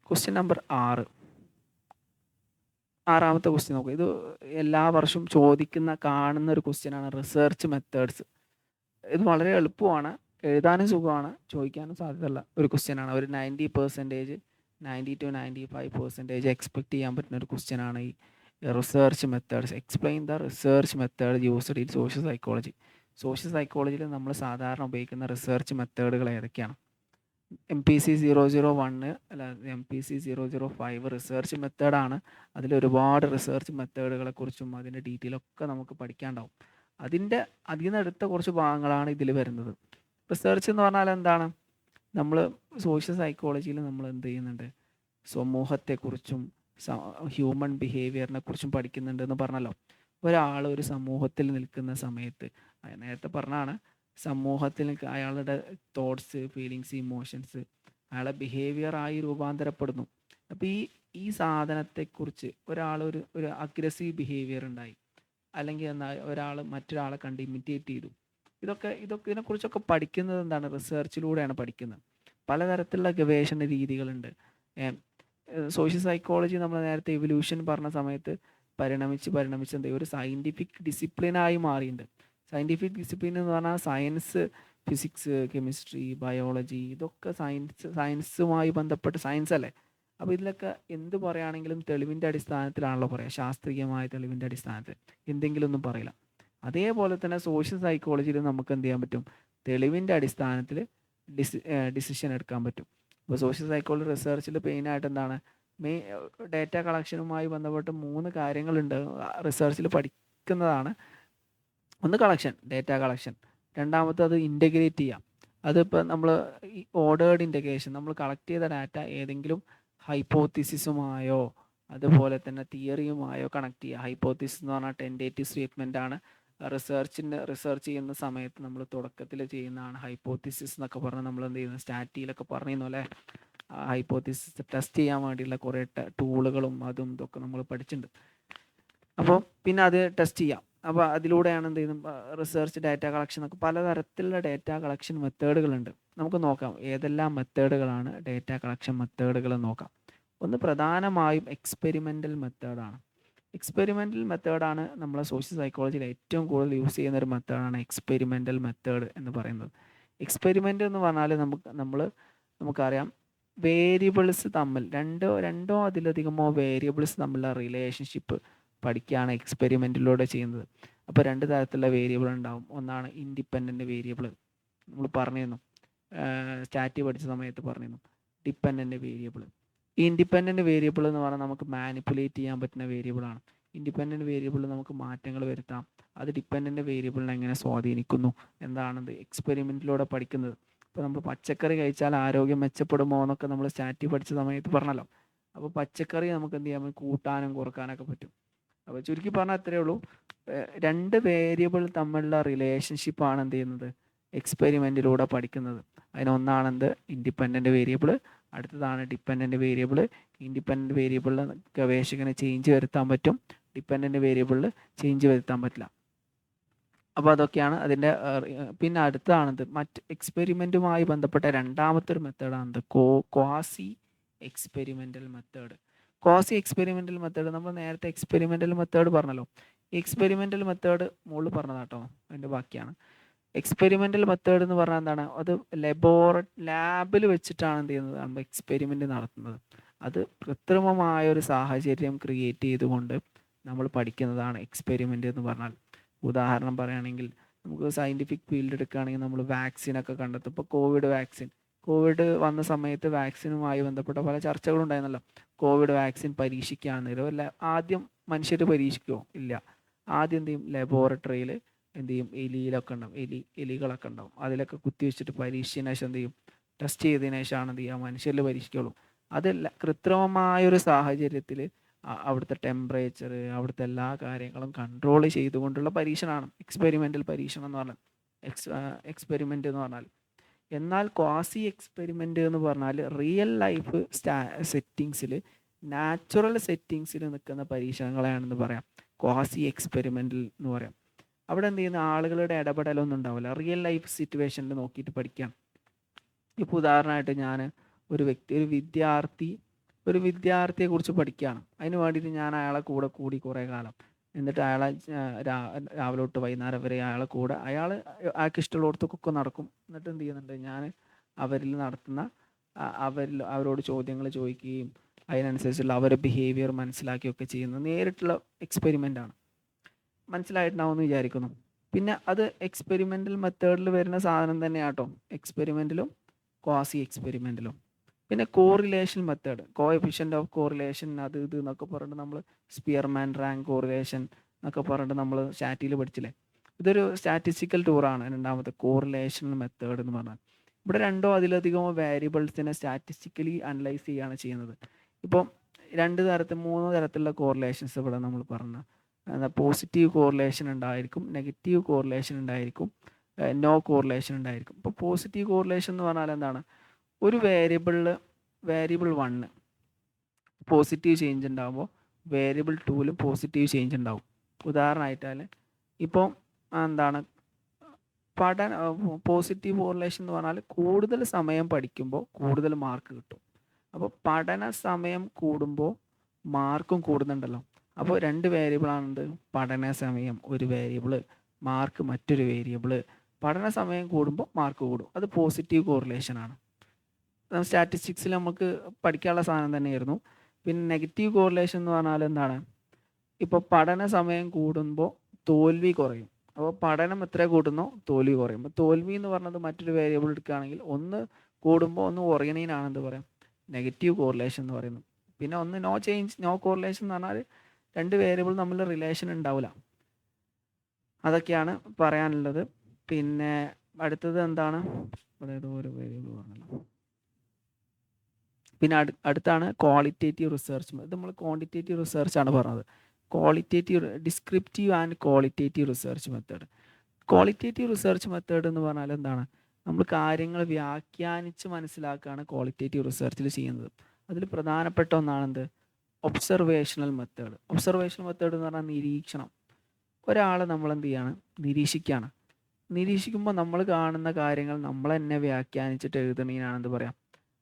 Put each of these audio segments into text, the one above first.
Question number 6. ആറാമത്തെ question നോക്കുക. ഇത് എല്ലാ വർഷവും കാണുന്ന ഒരു ക്വസ്റ്റ്യനാണ്. Research methods. ഇത് വളരെ എളുപ്പമാണ്, എഴുതാനും സുഖമാണ്, ചോദിക്കാനും സാധ്യതയുള്ള ഒരു ക്വസ്റ്റ്യനാണ്. ഒരു 90% 90-95% എക്സ്പെക്ട് ചെയ്യാൻ പറ്റുന്ന ഒരു ക്വസ്റ്റ്യനാണ് ഈ research methods. Explain the research method used in social psychology. Social സൈക്കോളജിയിൽ നമ്മൾ സാധാരണ ഉപയോഗിക്കുന്ന റിസർച്ച് മെത്തേഡുകൾ ഏതൊക്കെയാണ്? MPC 001 അല്ല MPC 005 റിസർച്ച് മെത്തേഡാണ്. അതിലൊരുപാട് റിസർച്ച് മെത്തേഡുകളെ കുറിച്ചും അതിൻ്റെ ഡീറ്റെയിലൊക്കെ നമുക്ക് പഠിക്കാനുണ്ടാവും. അതിൽ നിന്ന് എടുത്ത കുറച്ച് ഭാഗങ്ങളാണ് ഇതിൽ വരുന്നത്. റിസർച്ച് എന്ന് പറഞ്ഞാൽ എന്താണ്? നമ്മൾ സോഷ്യൽ സൈക്കോളജിയിൽ നമ്മൾ എന്ത് ചെയ്യുന്നുണ്ട്? സമൂഹത്തെക്കുറിച്ചും ഹ്യൂമൻ ബിഹേവിയറിനെ കുറിച്ചും പഠിക്കുന്നുണ്ട് എന്ന് പറഞ്ഞല്ലോ. ഒരാൾ ഒരു സമൂഹത്തിൽ നിൽക്കുന്ന സമയത്ത്, നേരത്തെ പറഞ്ഞാണ്, സമൂഹത്തിൽ അയാളുടെ തോട്ട്സ്, ഫീലിങ്സ്, ഇമോഷൻസ് അയാളെ ബിഹേവിയറായി രൂപാന്തരപ്പെടുന്നു. അപ്പോൾ ഈ സാധനത്തെക്കുറിച്ച് ഒരു അഗ്രസീവ് ബിഹേവിയർ ഉണ്ടായി, അല്ലെങ്കിൽ ഒരാൾ മറ്റൊരാളെ കണ്ട് ഇമിറ്റേറ്റ് ചെയ്തു, ഇതൊക്കെ ഇതിനെക്കുറിച്ചൊക്കെ പഠിക്കുന്നത് എന്താണ്? റിസർച്ചിലൂടെയാണ് പഠിക്കുന്നത്. പലതരത്തിലുള്ള ഗവേഷണ രീതികളുണ്ട്. സോഷ്യൽ സൈക്കോളജി നമ്മൾ നേരത്തെ എവല്യൂഷൻ പറഞ്ഞ സമയത്ത് പരിണമിച്ച് എന്ത് ഒരു സയൻറ്റിഫിക് ഡിസിപ്ലിനായി മാറിയിട്ടുണ്ട്. സയൻറ്റിഫിക് ഡിസിപ്ലിൻ എന്ന് പറഞ്ഞാൽ സയൻസ്, ഫിസിക്സ്, കെമിസ്ട്രി, ബയോളജി, ഇതൊക്കെ സയൻസുമായി ബന്ധപ്പെട്ട് സയൻസ് അല്ലേ. അപ്പോൾ ഇതിലൊക്കെ എന്ത് പറയുകയാണെങ്കിലും തെളിവിൻ്റെ അടിസ്ഥാനത്തിലാണല്ലോ പറയുക. ശാസ്ത്രീയമായ തെളിവിൻ്റെ അടിസ്ഥാനത്തിൽ എന്തെങ്കിലും ഒന്നും പറയില്ല. അതേപോലെ തന്നെ സോഷ്യൽ സൈക്കോളജിയിൽ നമുക്ക് എന്ത് ചെയ്യാൻ പറ്റും? തെളിവിൻ്റെ അടിസ്ഥാനത്തിൽ ഡിസിഷൻ എടുക്കാൻ പറ്റും. ഇപ്പോൾ സോഷ്യൽ സൈക്കോളജി റിസർച്ചിൽ മെയിനായിട്ട് എന്താണ്? ഡേറ്റ കളക്ഷനുമായി ബന്ധപ്പെട്ട് 3 കാര്യങ്ങളുണ്ട് റിസർച്ചിൽ പഠിക്കുന്നതാണ്. ഒന്ന് കളക്ഷൻ, ഡേറ്റ കളക്ഷൻ. രണ്ടാമത്തെ അത് ഇൻ്റഗ്രേറ്റ് ചെയ്യാം. അതിപ്പോൾ നമ്മൾ ഈ ഓർഡേർഡ് ഇൻ്റഗ്രേഷൻ, നമ്മൾ കളക്ട് ചെയ്ത ഡാറ്റ ഏതെങ്കിലും ഹൈപ്പോത്തിസിസുമായോ അതുപോലെ തന്നെ തിയറിയുമായോ കണക്ട് ചെയ്യുക. ഹൈപ്പോത്തിസിസ് എന്ന് പറഞ്ഞാൽ ടെൻറ്റേറ്റീവ് സ്റ്റേറ്റ്മെൻ്റ് ആണ്. റിസർച്ച് ചെയ്യുന്ന സമയത്ത് നമ്മൾ തുടക്കത്തിൽ ചെയ്യുന്നതാണ് ഹൈപ്പോത്തിസിസ് എന്നൊക്കെ പറഞ്ഞാൽ നമ്മൾ എന്ത് ചെയ്യുന്നത്? സ്റ്റാറ്റിയിലൊക്കെ പറഞ്ഞിരുന്നു അല്ലേ? ഹൈപ്പോത്തിസിസ് ടെസ്റ്റ് ചെയ്യാൻ വേണ്ടിയുള്ള കുറേ ടൂളുകളും അതും ഇതൊക്കെ നമ്മൾ പഠിച്ചിട്ടുണ്ട്. അപ്പോൾ പിന്നെ അത് ടെസ്റ്റ് ചെയ്യാം. അപ്പോൾ അതിലൂടെയാണ് എന്ത് ചെയ്യുന്നത്? റിസർച്ച്, ഡാറ്റ കളക്ഷൻ എന്നൊക്കെ പലതരത്തിലുള്ള ഡാറ്റ കളക്ഷൻ മെത്തേഡുകളുണ്ട്. നമുക്ക് നോക്കാം ഏതെല്ലാം മെത്തേഡുകളാണ് ഡാറ്റ കളക്ഷൻ മെത്തേഡുകൾ നോക്കാം. ഒന്ന് പ്രധാനമായും എക്സ്പെരിമെൻ്റൽ മെത്തേഡാണ്. എക്സ്പെരിമെൻ്റൽ മെത്തേഡാണ് നമ്മളെ സോഷ്യൽ സൈക്കോളജിയിൽ ഏറ്റവും കൂടുതൽ യൂസ് ചെയ്യുന്ന ഒരു മെത്തേഡാണ് എക്സ്പെരിമെൻ്റൽ മെത്തേഡ് എന്ന് പറയുന്നത്. എക്സ്പെരിമെൻ്റ് എന്ന് പറഞ്ഞാൽ നമുക്കറിയാം, വേരിയബിൾസ് തമ്മിൽ രണ്ടോ അതിലധികമോ വേരിയബിൾസ് തമ്മിലുള്ള റിലേഷൻഷിപ്പ് പഠിക്കുകയാണ് എക്സ്പെരിമെൻറ്റിലൂടെ ചെയ്യുന്നത്. അപ്പോൾ 2 തരത്തിലുള്ള വേരിയബിൾ ഉണ്ടാവും. ഒന്നാണ് ഇൻഡിപെൻഡൻറ്റ് വേരിയബിൾ, നമ്മൾ പറഞ്ഞിരുന്നു, സ്റ്റാറ്റി പഠിച്ച സമയത്ത് പറഞ്ഞിരുന്നു. Dependent variable. ഈ ഇൻഡിപെൻഡൻറ്റ് വേരിയബിൾ എന്ന് പറഞ്ഞാൽ നമുക്ക് മാനിപ്പുലേറ്റ് ചെയ്യാൻ പറ്റുന്ന വേരിയബിളാണ്. ഇൻഡിപെൻഡൻറ്റ് വേരിയബിളിൽ നമുക്ക് മാറ്റങ്ങൾ വരുത്താം. അത് ഡിപ്പെൻഡൻറ്റ് വേരിയബിളിനെ എങ്ങനെ സ്വാധീനിക്കുന്നു എന്താണെന്ന് എക്സ്പെരിമെൻറ്റിലൂടെ പഠിക്കുന്നത്. ഇപ്പോൾ നമ്മൾ പച്ചക്കറി കഴിച്ചാൽ ആരോഗ്യം മെച്ചപ്പെടുമോ എന്നൊക്കെ നമ്മൾ സ്റ്റാറ്റി പഠിച്ച സമയത്ത് പറഞ്ഞല്ലോ. അപ്പോൾ പച്ചക്കറി നമുക്ക് എന്ത് ചെയ്യാൻ പറ്റും? കൂട്ടാനും കുറക്കാനൊക്കെ പറ്റും. അപ്പോൾ ചുരുക്കി പറഞ്ഞാൽ അത്രയേ ഉള്ളൂ. 2 വേരിയബിൾ തമ്മിലുള്ള റിലേഷൻഷിപ്പാണ് എന്ത് ചെയ്യുന്നത്? എക്സ്പെരിമെൻറ്റിലൂടെ പഠിക്കുന്നത്. അതിനൊന്നാണെന്ത്? ഇൻഡിപെൻഡൻറ്റ് വേരിയബിൾ, അടുത്തതാണ് ഡിപ്പെൻഡൻറ്റ് വേരിയബിൾ. ഇൻഡിപെൻഡൻറ്റ് വേരിയബിളിൽ ഗവേഷകന് ചേഞ്ച് വരുത്താൻ പറ്റും, ഡിപ്പെൻഡൻറ്റ് വേരിയബിളിൽ ചേഞ്ച് വരുത്താൻ പറ്റില്ല. അപ്പോൾ അതൊക്കെയാണ് അതിൻ്റെ. പിന്നെ അടുത്തതാണെന്ത്? മറ്റ് എക്സ്പെരിമെൻറ്റുമായി ബന്ധപ്പെട്ട രണ്ടാമത്തെ ഒരു മെത്തേഡാണെന്ത്? Quasi experimental method. Quasi experimental method നമ്മൾ നേരത്തെ എക്സ്പെരിമെൻ്റൽ മെത്തേഡ് പറഞ്ഞല്ലോ. ഈ എക്സ്പെരിമെൻ്റൽ മെത്തേഡ് മുകളിൽ പറഞ്ഞതാട്ടോ, അതിൻ്റെ ബാക്കിയാണ്. എക്സ്പെരിമെൻ്റൽ മെത്തേഡ് എന്ന് പറഞ്ഞാൽ എന്താണ്? അത് ലാബിൽ വെച്ചിട്ടാണ് എന്ത് ചെയ്യുന്നത്? നമ്മൾ എക്സ്പെരിമെൻ്റ് നടത്തുന്നത്. അത് കൃത്രിമമായൊരു സാഹചര്യം ക്രിയേറ്റ് ചെയ്തുകൊണ്ട് നമ്മൾ പഠിക്കുന്നതാണ് എക്സ്പെരിമെൻ്റ് എന്ന് പറഞ്ഞാൽ. ഉദാഹരണം പറയുകയാണെങ്കിൽ നമുക്ക് സയൻറ്റിഫിക് ഫീൽഡ് എടുക്കുകയാണെങ്കിൽ നമ്മൾ വാക്സിനൊക്കെ കണ്ടെത്തും. ഇപ്പോൾ കോവിഡ് വന്ന സമയത്ത് വാക്സിനുമായി ബന്ധപ്പെട്ട പല ചർച്ചകളുണ്ടായിരുന്നല്ലോ. Covid vaccine പരീക്ഷിക്കുകയാണെന്നല്ലോ. അല്ല, ആദ്യം മനുഷ്യർ പരീക്ഷിക്കുമോ? ഇല്ല. ആദ്യം എന്ത് ചെയ്യും? ലബോറട്ടറിയിൽ എന്ത് ചെയ്യും? എലികളൊക്കെ ഉണ്ടാവും. അതിലൊക്കെ കുത്തിവെച്ചിട്ട് പരീക്ഷിച്ചതിന് ശേഷം എന്ത് ചെയ്യും? ടെസ്റ്റ് ചെയ്തതിന് ശേഷമാണ് എന്ത് ചെയ്യുക? മനുഷ്യരിൽ പരീക്ഷിക്കുള്ളൂ. അതല്ല, കൃത്രിമമായൊരു സാഹചര്യത്തിൽ അവിടുത്തെ ടെമ്പറേച്ചർ, അവിടുത്തെ എല്ലാ കാര്യങ്ങളും കൺട്രോൾ ചെയ്തുകൊണ്ടുള്ള പരീക്ഷണമാണ് എക്സ്പെരിമെൻ്റൽ പരീക്ഷണം എന്ന് പറഞ്ഞാൽ, എക്സ്പെരിമെൻ്റ് എന്ന് പറഞ്ഞാൽ. എന്നാൽ ക്വാസി എക്സ്പെരിമെൻ്റ് എന്ന് പറഞ്ഞാൽ റിയൽ ലൈഫ് സെറ്റിങ്സിൽ, നാച്ചുറൽ സെറ്റിങ്സിൽ നിൽക്കുന്ന പരീക്ഷണങ്ങളാണെന്ന് പറയാം. ക്വാസി എക്സ്പെരിമെൻ്റൽ എന്ന് പറയാം. അവിടെ എന്ത് ചെയ്യുന്ന ആളുകളുടെ ഇടപെടലൊന്നും ഉണ്ടാവില്ല. റിയൽ ലൈഫ് സിറ്റുവേഷനിൽ നോക്കിയിട്ട് പഠിക്കാം. ഇപ്പോൾ ഉദാഹരണമായിട്ട് ഒരു വിദ്യാർത്ഥി ഒരു വിദ്യാർത്ഥിയെക്കുറിച്ച് പഠിക്കുകയാണ്. അതിന് വേണ്ടിയിട്ട് ഞാൻ അയാളെ കൂടെ കൂടി കുറേ കാലം. എന്നിട്ട് അയാളെ രാവിലെ തൊട്ട് വൈകുന്നേരം വരെ അയാൾക്ക് ഇഷ്ടമുള്ളിടത്തൊക്കെ നടക്കും. എന്നിട്ട് എന്ത് ചെയ്യുന്നുണ്ട്, ഞാൻ അവരിൽ നടത്തുന്ന അവരോട് ചോദ്യങ്ങൾ ചോദിക്കുകയും അതിനനുസരിച്ചുള്ള അവരുടെ ബിഹേവിയർ മനസ്സിലാക്കുകയൊക്കെ ചെയ്യുന്നത് നേരിട്ടുള്ള എക്സ്പെരിമെൻ്റാണ്. മനസ്സിലായിട്ടുണ്ടാവുമെന്ന് വിചാരിക്കുന്നു. പിന്നെ അത് എക്സ്പെരിമെൻ്റൽ മെത്തേഡിൽ വരുന്ന സാധനം തന്നെയാട്ടോ, എക്സ്പെരിമെൻ്റിലും ക്വാസി എക്സ്പെരിമെൻ്റിലും. പിന്നെ correlation method, coefficient of correlation, അത് ഇത് എന്നൊക്കെ പറഞ്ഞിട്ട് നമ്മൾ സ്പിയർമാൻ റാങ്ക് കോറിലേഷൻ എന്നൊക്കെ പറഞ്ഞിട്ട് നമ്മൾ സ്റ്റാറ്റിയിൽ പഠിച്ചില്ലേ. ഇതൊരു സ്റ്റാറ്റിസ്റ്റിക്കൽ ടൂറാണ്. രണ്ടാമത്തെ കോറിലേഷൻ മെത്തേഡ് എന്ന് പറഞ്ഞാൽ ഇവിടെ രണ്ടോ അതിലധികമോ വേരിയബിൾസിനെ സ്റ്റാറ്റിസ്റ്റിക്കലി അനലൈസ് ചെയ്യുകയാണ് ചെയ്യുന്നത്. ഇപ്പം മൂന്ന് തരത്തിലുള്ള കോറിലേഷൻസ് ഇവിടെ നമ്മൾ പറഞ്ഞു. പോസിറ്റീവ് കോറിലേഷൻ ഉണ്ടായിരിക്കും, നെഗറ്റീവ് കോറിലേഷൻ ഉണ്ടായിരിക്കും, നോ കോറിലേഷൻ ഉണ്ടായിരിക്കും. ഇപ്പോൾ പോസിറ്റീവ് കോറിലേഷൻ എന്ന് പറഞ്ഞാൽ എന്താണ്, ഒരു വേരിയബിൾ 1 പോസിറ്റീവ് ചേഞ്ച് ഉണ്ടാകുമ്പോൾ വേരിയബിൾ 2ലും പോസിറ്റീവ് ചേഞ്ച് ഉണ്ടാവും. ഉദാഹരണമായിട്ടാൽ ഇപ്പോൾ എന്താണ് പോസിറ്റീവ് കോറിലേഷൻ എന്ന് പറഞ്ഞാൽ കൂടുതൽ സമയം പഠിക്കുമ്പോൾ കൂടുതൽ മാർക്ക് കിട്ടും. അപ്പോൾ പഠന സമയം കൂടുമ്പോൾ മാർക്കും കൂടുന്നുണ്ടല്ലോ. അപ്പോൾ 2 വേരിയബിളാണുണ്ട്, പഠന സമയം ഒരു വേരിയബിള്, മാർക്ക് മറ്റൊരു വേരിയബിള്. പഠന സമയം കൂടുമ്പോൾ മാർക്ക് കൂടും. അത് പോസിറ്റീവ് കോറിലേഷനാണ്. സ്റ്റാറ്റിസ്റ്റിക്സിൽ നമുക്ക് പഠിക്കാനുള്ള സാധനം തന്നെയായിരുന്നു. പിന്നെ നെഗറ്റീവ് കോറിലേഷൻ എന്ന് പറഞ്ഞാൽ എന്താണ്, ഇപ്പോൾ പഠന സമയം കൂടുമ്പോൾ തോൽവി കുറയും. അപ്പോൾ പഠനം എത്ര കൂടുന്നോ തോൽവി കുറയും. അപ്പോൾ തോൽവി എന്ന് പറഞ്ഞത് മറ്റൊരു വേരിയബിൾ എടുക്കുകയാണെങ്കിൽ ഒന്ന് കൂടുമ്പോൾ ഒന്ന് കുറയണേനാണ് എന്ത് പറയാം, നെഗറ്റീവ് കോറിലേഷൻ എന്ന് പറയുന്നത്. പിന്നെ ഒന്ന് നോ കോറിലേഷൻ എന്ന് പറഞ്ഞാൽ 2 വേരിയബിൾ തമ്മിൽ റിലേഷൻ ഉണ്ടാവില്ല. അതൊക്കെയാണ് പറയാനുള്ളത്. പിന്നെ അടുത്തത് എന്താണ്, ഇവിടെ ഏതോ ഒരു വേരിയബിൾ പറഞ്ഞല്ലോ. പിന്നെ അടുത്താണ് ക്വാളിറ്റേറ്റീവ് റിസർച്ച്. ഇത് നമ്മൾ ക്വാണ്ടിറ്റേറ്റീവ് റിസർച്ചാണ് പറഞ്ഞത്. Descriptive and qualitative research method. Qualitative research method എന്ന് പറഞ്ഞാൽ എന്താണ്, നമ്മൾ കാര്യങ്ങൾ വ്യാഖ്യാനിച്ച് മനസ്സിലാക്കുകയാണ് ക്വാളിറ്റേറ്റീവ് റിസർച്ചിൽ ചെയ്യുന്നത്. അതിൽ പ്രധാനപ്പെട്ട ഒന്നാണെന്ത്, ഒബ്സർവേഷണൽ മെത്തേഡ്. ഒബ്സർവേഷണൽ മെത്തേഡ് എന്ന് പറഞ്ഞാൽ നിരീക്ഷണം. ഒരാളെ നമ്മൾ എന്ത് ചെയ്യാണ്, നിരീക്ഷിക്കുകയാണ്. നിരീക്ഷിക്കുമ്പോൾ നമ്മൾ കാണുന്ന കാര്യങ്ങൾ നമ്മൾ തന്നെ വ്യാഖ്യാനിച്ചിട്ട് എഴുതണീനാണ് എന്ത് പറയാം,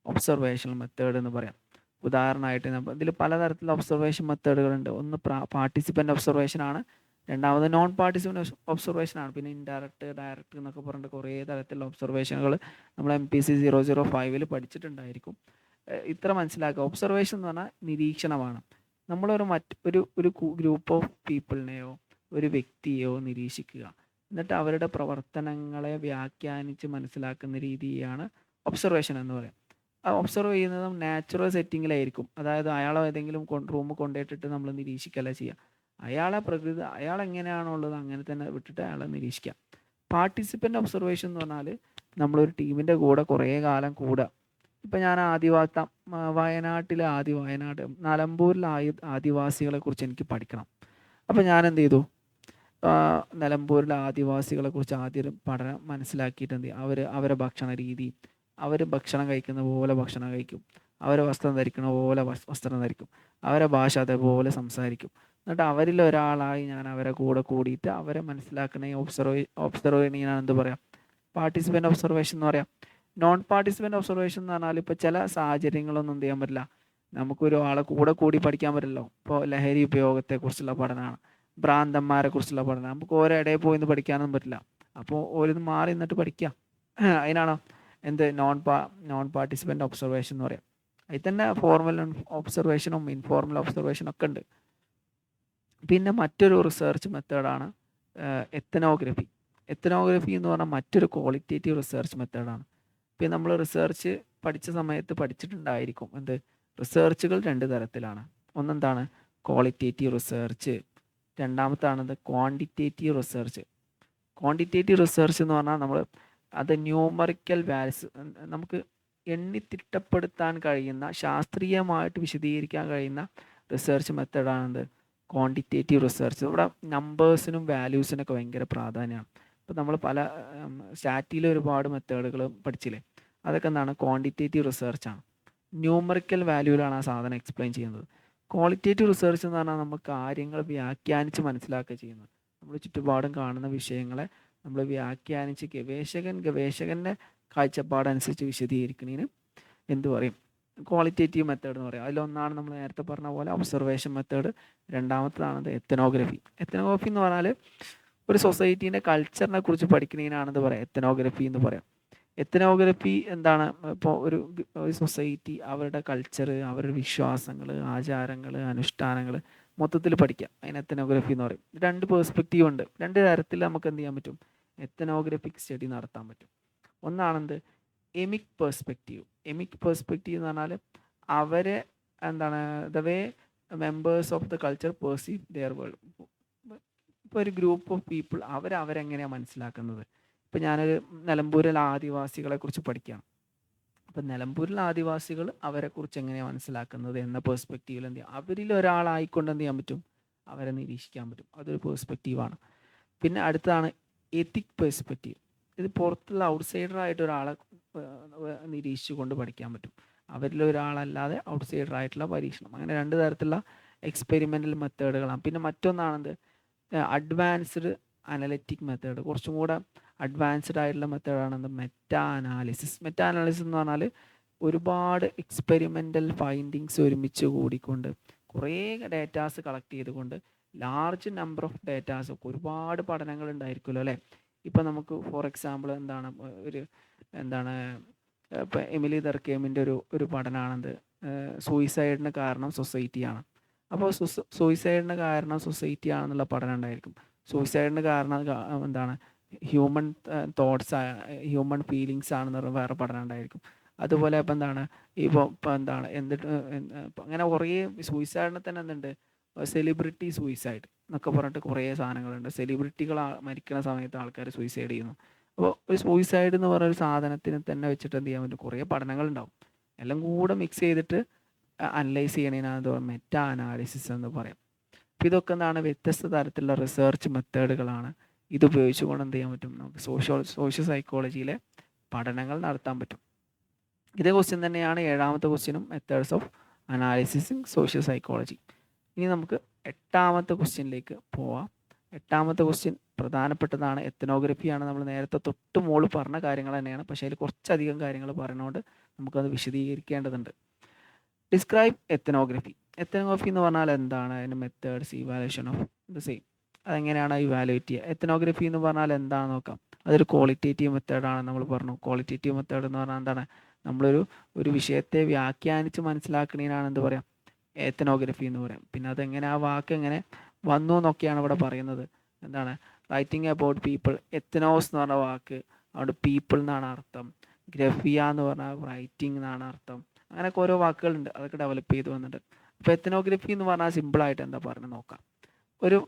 ഒബ്സർവേഷണൽ മെത്തേഡ് എന്ന് പറയാം. ഉദാഹരണമായിട്ട് ഇതിൽ പലതരത്തിലുള്ള ഒബ്സർവേഷൻ മെത്തേഡുകളുണ്ട്. ഒന്ന് പാർട്ടിസിപ്പൻ്റ് ഒബ്സർവേഷൻ ആണ്, രണ്ടാമത് നോൺ പാർട്ടിസിപ്പൻ്റ് ഒബ്സർവേഷൻ ആണ്. പിന്നെ ഇൻഡയറക്റ്റ്, ഡയറക്റ്റ് എന്നൊക്കെ പറഞ്ഞിട്ട് കുറേ തരത്തിലുള്ള ഒബ്സർവേഷനുകൾ നമ്മൾ MPC 005 പഠിച്ചിട്ടുണ്ടായിരിക്കും. ഇത്ര മനസ്സിലാക്കുക, ഒബ്സർവേഷൻ എന്ന് പറഞ്ഞാൽ നിരീക്ഷണമാണ്. നമ്മളൊരു ഒരു ഗ്രൂപ്പ് ഓഫ് പീപ്പിളിനെയോ ഒരു വ്യക്തിയെയോ നിരീക്ഷിക്കുക, എന്നിട്ട് അവരുടെ പ്രവർത്തനങ്ങളെ വ്യാഖ്യാനിച്ച് മനസ്സിലാക്കുന്ന രീതിയാണ് ഒബ്സർവേഷൻ എന്ന് പറയുന്നത്. ആ ഒബ്സർവ് ചെയ്യുന്നതും നാച്ചുറൽ സെറ്റിങ്ങിലായിരിക്കും. അതായത് അയാളെ ഏതെങ്കിലും റൂമിൽ കൊണ്ടുപോയിട്ടിട്ട് നമ്മൾ നിരീക്ഷിക്കല്ല ചെയ്യുക. അയാൾ എങ്ങനെയാണുള്ളത് അങ്ങനെ തന്നെ വിട്ടിട്ട് അയാളെ നിരീക്ഷിക്കുക. പാർട്ടിസിപ്പൻ്റ് ഒബ്സർവേഷൻ എന്ന് പറഞ്ഞാൽ നമ്മളൊരു ടീമിൻ്റെ കൂടെ കുറേ കാലം കൂടുക. ഇപ്പം ഞാൻ വയനാട് നിലമ്പൂരിലെ ആദിവാസികളെ കുറിച്ച് എനിക്ക് പഠിക്കണം. അപ്പം ഞാൻ എന്ത് ചെയ്തു, നിലമ്പൂരിലെ ആദിവാസികളെ കുറിച്ച് ആദ്യം പഠനം മനസ്സിലാക്കിയിട്ട് എന്ത് ചെയ്യും, അവരെ ഭക്ഷണ രീതി, അവർ ഭക്ഷണം കഴിക്കുന്ന പോലെ ഭക്ഷണം കഴിക്കും, അവരെ വസ്ത്രം ധരിക്കുന്ന പോലെ വസ്ത്രം ധരിക്കും, അവരെ ഭാഷ അതേപോലെ സംസാരിക്കും. എന്നിട്ട് അവരിൽ ഒരാളായി ഞാൻ അവരെ കൂടെ കൂടിയിട്ട് അവരെ മനസ്സിലാക്കുന്ന ഒബ്സർവ് ചെയ്യുന്നതിനാണ് എന്ത് പറയാം, പാർട്ടിസിപ്പൻ്റ് ഒബ്സർവേഷൻ എന്ന് പറയാം. നോൺ പാർട്ടിസിപ്പൻ്റ് ഒബ്സർവേഷൻ എന്ന് പറഞ്ഞാൽ ഇപ്പോൾ ചില സാഹചര്യങ്ങളൊന്നും എന്ത് ചെയ്യാൻ പറ്റില്ല, നമുക്കൊരു ആളെ കൂടെ കൂടി പഠിക്കാൻ പറ്റില്ലല്ലോ. ഇപ്പോൾ ലഹരി ഉപയോഗത്തെക്കുറിച്ചുള്ള പഠനമാണ്, ഭ്രാന്തന്മാരെ കുറിച്ചുള്ള പഠനം, നമുക്ക് ഓരോ ഇടയിൽ പോയി നിന്ന് പഠിക്കാനൊന്നും പറ്റില്ല. അപ്പോൾ ഓരോന്ന് മാറി നിന്നിട്ട് പഠിക്കുക. അതിനാണോ നോൺ പാർട്ടിസിപ്പൻ്റ് ഒബ്സർവേഷൻ എന്ന് പറയാം. അതിൽ തന്നെ ഫോർമൽ ഒബ്സർവേഷനും ഇൻഫോർമൽ ഒബ്സർവേഷനും ഒക്കെ ഉണ്ട്. പിന്നെ മറ്റൊരു റിസർച്ച് മെത്തേഡാണ് എത്തനോഗ്രഫി. എത്തനോഗ്രഫി എന്ന് പറഞ്ഞാൽ മറ്റൊരു ക്വാളിറ്റേറ്റീവ് റിസർച്ച് മെത്തേഡാണ്. പിന്നെ നമ്മൾ റിസർച്ച് പഠിച്ച സമയത്ത് പഠിച്ചിട്ടുണ്ടായിരിക്കും റിസർച്ചുകൾ 2 തരത്തിലാണ്. ഒന്നെന്താണ്, ക്വാളിറ്റേറ്റീവ് റിസർച്ച്, രണ്ടാമത്താണത് ക്വാണ്ടിറ്റേറ്റീവ് റിസർച്ച്. ക്വാണ്ടിറ്റേറ്റീവ് റിസർച്ച് എന്ന് പറഞ്ഞാൽ അത് ന്യൂമറിക്കൽ വാല്യൂസ്, നമുക്ക് എണ്ണിത്തിട്ടപ്പെടുത്താൻ കഴിയുന്ന, ശാസ്ത്രീയമായിട്ട് വിശദീകരിക്കാൻ കഴിയുന്ന റിസർച്ച് മെത്തേഡാണെന്ത്, ക്വാണ്ടിറ്റേറ്റീവ് റിസർച്ച്. ഇവിടെ നമ്പേഴ്സിനും വാല്യൂസിനൊക്കെ ഭയങ്കര പ്രാധാന്യമാണ്. ഇപ്പോൾ നമ്മൾ സ്റ്റാറ്റിയിൽ ഒരുപാട് മെത്തേഡുകൾ പഠിച്ചില്ലേ, അതൊക്കെ എന്താണ്, ക്വാണ്ടിറ്റേറ്റീവ് റിസർച്ചാണ്. ന്യൂമറിക്കൽ വാല്യൂവിലാണ് ആ സാധനം എക്സ്പ്ലെയിൻ ചെയ്യുന്നത്. ക്വാളിറ്റേറ്റീവ് റിസർച്ച് എന്ന് പറഞ്ഞാൽ നമ്മൾ കാര്യങ്ങൾ വ്യാഖ്യാനിച്ച് മനസ്സിലാക്കുക ചെയ്യുന്നത്. നമ്മൾ ചുറ്റുപാടും കാണുന്ന വിഷയങ്ങളെ നമ്മൾ വ്യാഖ്യാനിച്ച് ഗവേഷകൻ്റെ കാഴ്ചപ്പാടനുസരിച്ച് വിശദീകരിക്കുന്നതിന് എന്തു പറയും, ക്വാളിറ്റേറ്റീവ് മെത്തേഡ് എന്ന് പറയും. അതിലൊന്നാണ് നമ്മൾ നേരത്തെ പറഞ്ഞ പോലെ ഒബ്സർവേഷൻ മെത്തേഡ്. രണ്ടാമത്തേതാണത് എത്തനോഗ്രഫി. എത്തനോഗ്രഫി എന്ന് പറഞ്ഞാൽ ഒരു സൊസൈറ്റീൻ്റെ കൾച്ചറിനെ കുറിച്ച് പഠിക്കുന്നതിനാണെന്ന് പറയാം എത്തനോഗ്രഫി എന്ന് പറയാം. എത്തനോഗ്രഫി എന്താണ്? ഇപ്പോൾ ഒരു സൊസൈറ്റി, അവരുടെ കൾച്ചർ, അവരുടെ വിശ്വാസങ്ങൾ, ആചാരങ്ങൾ, അനുഷ്ഠാനങ്ങൾ മൊത്തത്തിൽ പഠിക്കാം. അതിന് എത്തനോഗ്രഫി എന്ന് പറയും. രണ്ട് പേഴ്സ്പെക്റ്റീവ് ഉണ്ട്. രണ്ട് തരത്തിൽ നമുക്ക് എന്ത് ചെയ്യാൻ പറ്റും? എത്തനോഗ്രഫിക് സ്റ്റഡി നടത്താൻ പറ്റും. ഒന്നാണെന്ത്? എമിക് പേഴ്സ്പെക്റ്റീവ്. എമിക് പേഴ്സ്പെക്റ്റീവ് എന്ന് പറഞ്ഞാൽ അവരെ എന്താണ് the way members of the culture perceive there world. ഇപ്പോൾ ഒരു ഗ്രൂപ്പ് ഓഫ് പീപ്പിൾ അവരെങ്ങനെയാണ് മനസ്സിലാക്കുന്നത്? ഇപ്പോൾ ഞാനൊരു നിലമ്പൂരിലെ ആദിവാസികളെ കുറിച്ച് പഠിക്കുകയാണ്. അപ്പം നിലമ്പൂരിലെ ആദിവാസികൾ അവരെക്കുറിച്ച് എങ്ങനെയാണ് മനസ്സിലാക്കുന്നത് എന്ന പേഴ്സ്പെക്റ്റീവിൽ എന്ത് ചെയ്യാം, അവരിൽ ഒരാളായിക്കൊണ്ട് എന്ത് ചെയ്യാൻ പറ്റും? അവരെ നിരീക്ഷിക്കാൻ പറ്റും. അതൊരു പേഴ്സ്പെക്റ്റീവാണ്. പിന്നെ അടുത്തതാണ് എത്തിക് പേഴ്സ്പെക്റ്റീവ്. ഇത് പുറത്തുള്ള ഔട്ട്സൈഡറായിട്ട് ഒരാളെ നിരീക്ഷിച്ചു കൊണ്ട് പഠിക്കാൻ പറ്റും. അവരിൽ ഒരാളല്ലാതെ ഔട്ട്സൈഡറായിട്ടുള്ള പരീക്ഷണം. അങ്ങനെ രണ്ട് തരത്തിലുള്ള എക്സ്പെരിമെൻ്റൽ മെത്തേഡുകളാണ്. പിന്നെ മറ്റൊന്നാണെന്ത്? Advanced analytic method. കുറച്ചും കൂടെ അഡ്വാൻസ്ഡ് ആയിട്ടുള്ള മെത്തേഡാണെന്ത്? Meta analysis. മെറ്റാ അനാലിസിസ് എന്ന് പറഞ്ഞാൽ ഒരുപാട് എക്സ്പെരിമെൻ്റൽ ഫൈൻഡിങ്സ് ഒരുമിച്ച് കൂടിക്കൊണ്ട് കുറേ ഡേറ്റാസ് കളക്ട് ചെയ്തുകൊണ്ട് ലാർജ് നമ്പർ ഓഫ് ഡേറ്റാസ്, ഒരുപാട് പഠനങ്ങൾ ഉണ്ടായിരിക്കുമല്ലോ അല്ലേ? ഇപ്പം നമുക്ക് ഫോർ എക്സാമ്പിൾ ഇപ്പോൾ എമിലി ദർക്കേമിൻ്റെ ഒരു പഠനമാണെന്ത്? സൂയിസൈഡിന് കാരണം സൊസൈറ്റിയാണ്. അപ്പോൾ സൂയിസൈഡിന് കാരണം സൊസൈറ്റി ആണെന്നുള്ള പഠനം ഉണ്ടായിരിക്കും. സൂയിസൈഡിന് കാരണം എന്താണ്? ഹ്യൂമൻ തോട്ട്സ്, ഹ്യൂമൻ ഫീലിങ്സ് ആണെന്ന് പറഞ്ഞ വേറെ പഠനം ഉണ്ടായിരിക്കും. അതുപോലെ ഇപ്പം അങ്ങനെ കുറേ സൂയിസൈഡിനെ തന്നെ എന്തുണ്ട്? സെലിബ്രിറ്റി സൂയിസൈഡ് എന്നൊക്കെ പറഞ്ഞിട്ട് കുറേ സാധനങ്ങളുണ്ട്. സെലിബ്രിറ്റികൾ മരിക്കുന്ന സമയത്ത് ആൾക്കാർ സൂയിസൈഡ് ചെയ്യുന്നു. അപ്പോൾ ഒരു സൂയിസൈഡ് എന്ന് പറയുന്ന ഒരു സാധനത്തിന് തന്നെ വെച്ചിട്ട് എന്ത് ചെയ്യാൻ പറ്റും? കുറേ പഠനങ്ങളുണ്ടാവും. എല്ലാം കൂടെ മിക്സ് ചെയ്തിട്ട് അനലൈസ് ചെയ്യണതിനാണ് മെറ്റാ അനാലിസിസ് എന്ന് പറയാം. അപ്പോൾ ഇതൊക്കെ എന്താണ്? വ്യത്യസ്ത തരത്തിലുള്ള റിസർച്ച് മെത്തേഡുകളാണ്. ഇത് ഉപയോഗിച്ചുകൊണ്ട് എന്ത് ചെയ്യാൻ പറ്റും? നമുക്ക് സോഷ്യൽ സൈക്കോളജിയിലെ പഠനങ്ങൾ നടത്താൻ പറ്റും. ഇതേ ക്വസ്റ്റ്യൻ തന്നെയാണ് 7ാമത്തെ ക്വസ്റ്റ്യനും, methods of analysis in social psychology. ഇനി നമുക്ക് 8ാമത്തെ ക്വസ്റ്റ്യനിലേക്ക് പോവാം. 8ാമത്തെ ക്വസ്റ്റ്യൻ പ്രധാനപ്പെട്ടതാണ്. എത്തനോഗ്രഫിയാണ്. നമ്മൾ നേരത്തെ തൊട്ട് മുകളിൽ പറഞ്ഞ കാര്യങ്ങൾ തന്നെയാണ്, പക്ഷേ അതിൽ കുറച്ചധികം കാര്യങ്ങൾ പറയുന്നതുകൊണ്ട് നമുക്കത് വിശദീകരിക്കേണ്ടതുണ്ട്. Describe ethnography. എത്തനോഗ്രഫി എന്ന് പറഞ്ഞാൽ എന്താണ്? അതിൻ്റെ methods, evaluation of the same. അതെങ്ങനെയാണ് ഇവാലുവേറ്റ് ചെയ്യുക? എത്തനോഗ്രഫി എന്ന് പറഞ്ഞാൽ എന്താണെന്ന് നോക്കാം. അതൊരു ക്വാളിറ്റേറ്റീവ് മെത്തേഡാണ്. നമ്മൾ പറഞ്ഞു ക്വാളിറ്റേറ്റീവ് മെത്തേഡ് എന്ന് പറഞ്ഞാൽ എന്താണ്? ഒരു വിഷയത്തെ വ്യാഖ്യാനിച്ച് മനസ്സിലാക്കുന്നതിനാണ് എന്ത് പറയാം? എത്തനോഗ്രഫി എന്ന് പറയാം. പിന്നെ അതെങ്ങനെ, ആ വാക്ക് എങ്ങനെ വന്നു എന്നൊക്കെയാണ് ഇവിടെ പറയുന്നത്. എന്താണ്? Writing about people. എത്തനോസ് എന്ന് പറഞ്ഞ വാക്ക് അവിടെ പീപ്പിൾ എന്നാണ് അർത്ഥം. ഗ്രഫിയ എന്ന് പറഞ്ഞാൽ റൈറ്റിംഗ് എന്നാണ് അർത്ഥം. അങ്ങനെയൊക്കെ ഓരോ വാക്കുകളുണ്ട്, അതൊക്കെ ഡെവലപ്പ് ചെയ്ത് വന്നിട്ട്. അപ്പോൾ എത്തനോഗ്രഫി എന്ന് പറഞ്ഞാൽ സിമ്പിളായിട്ട് എന്താ പറഞ്ഞ് നോക്കാം. ഒരു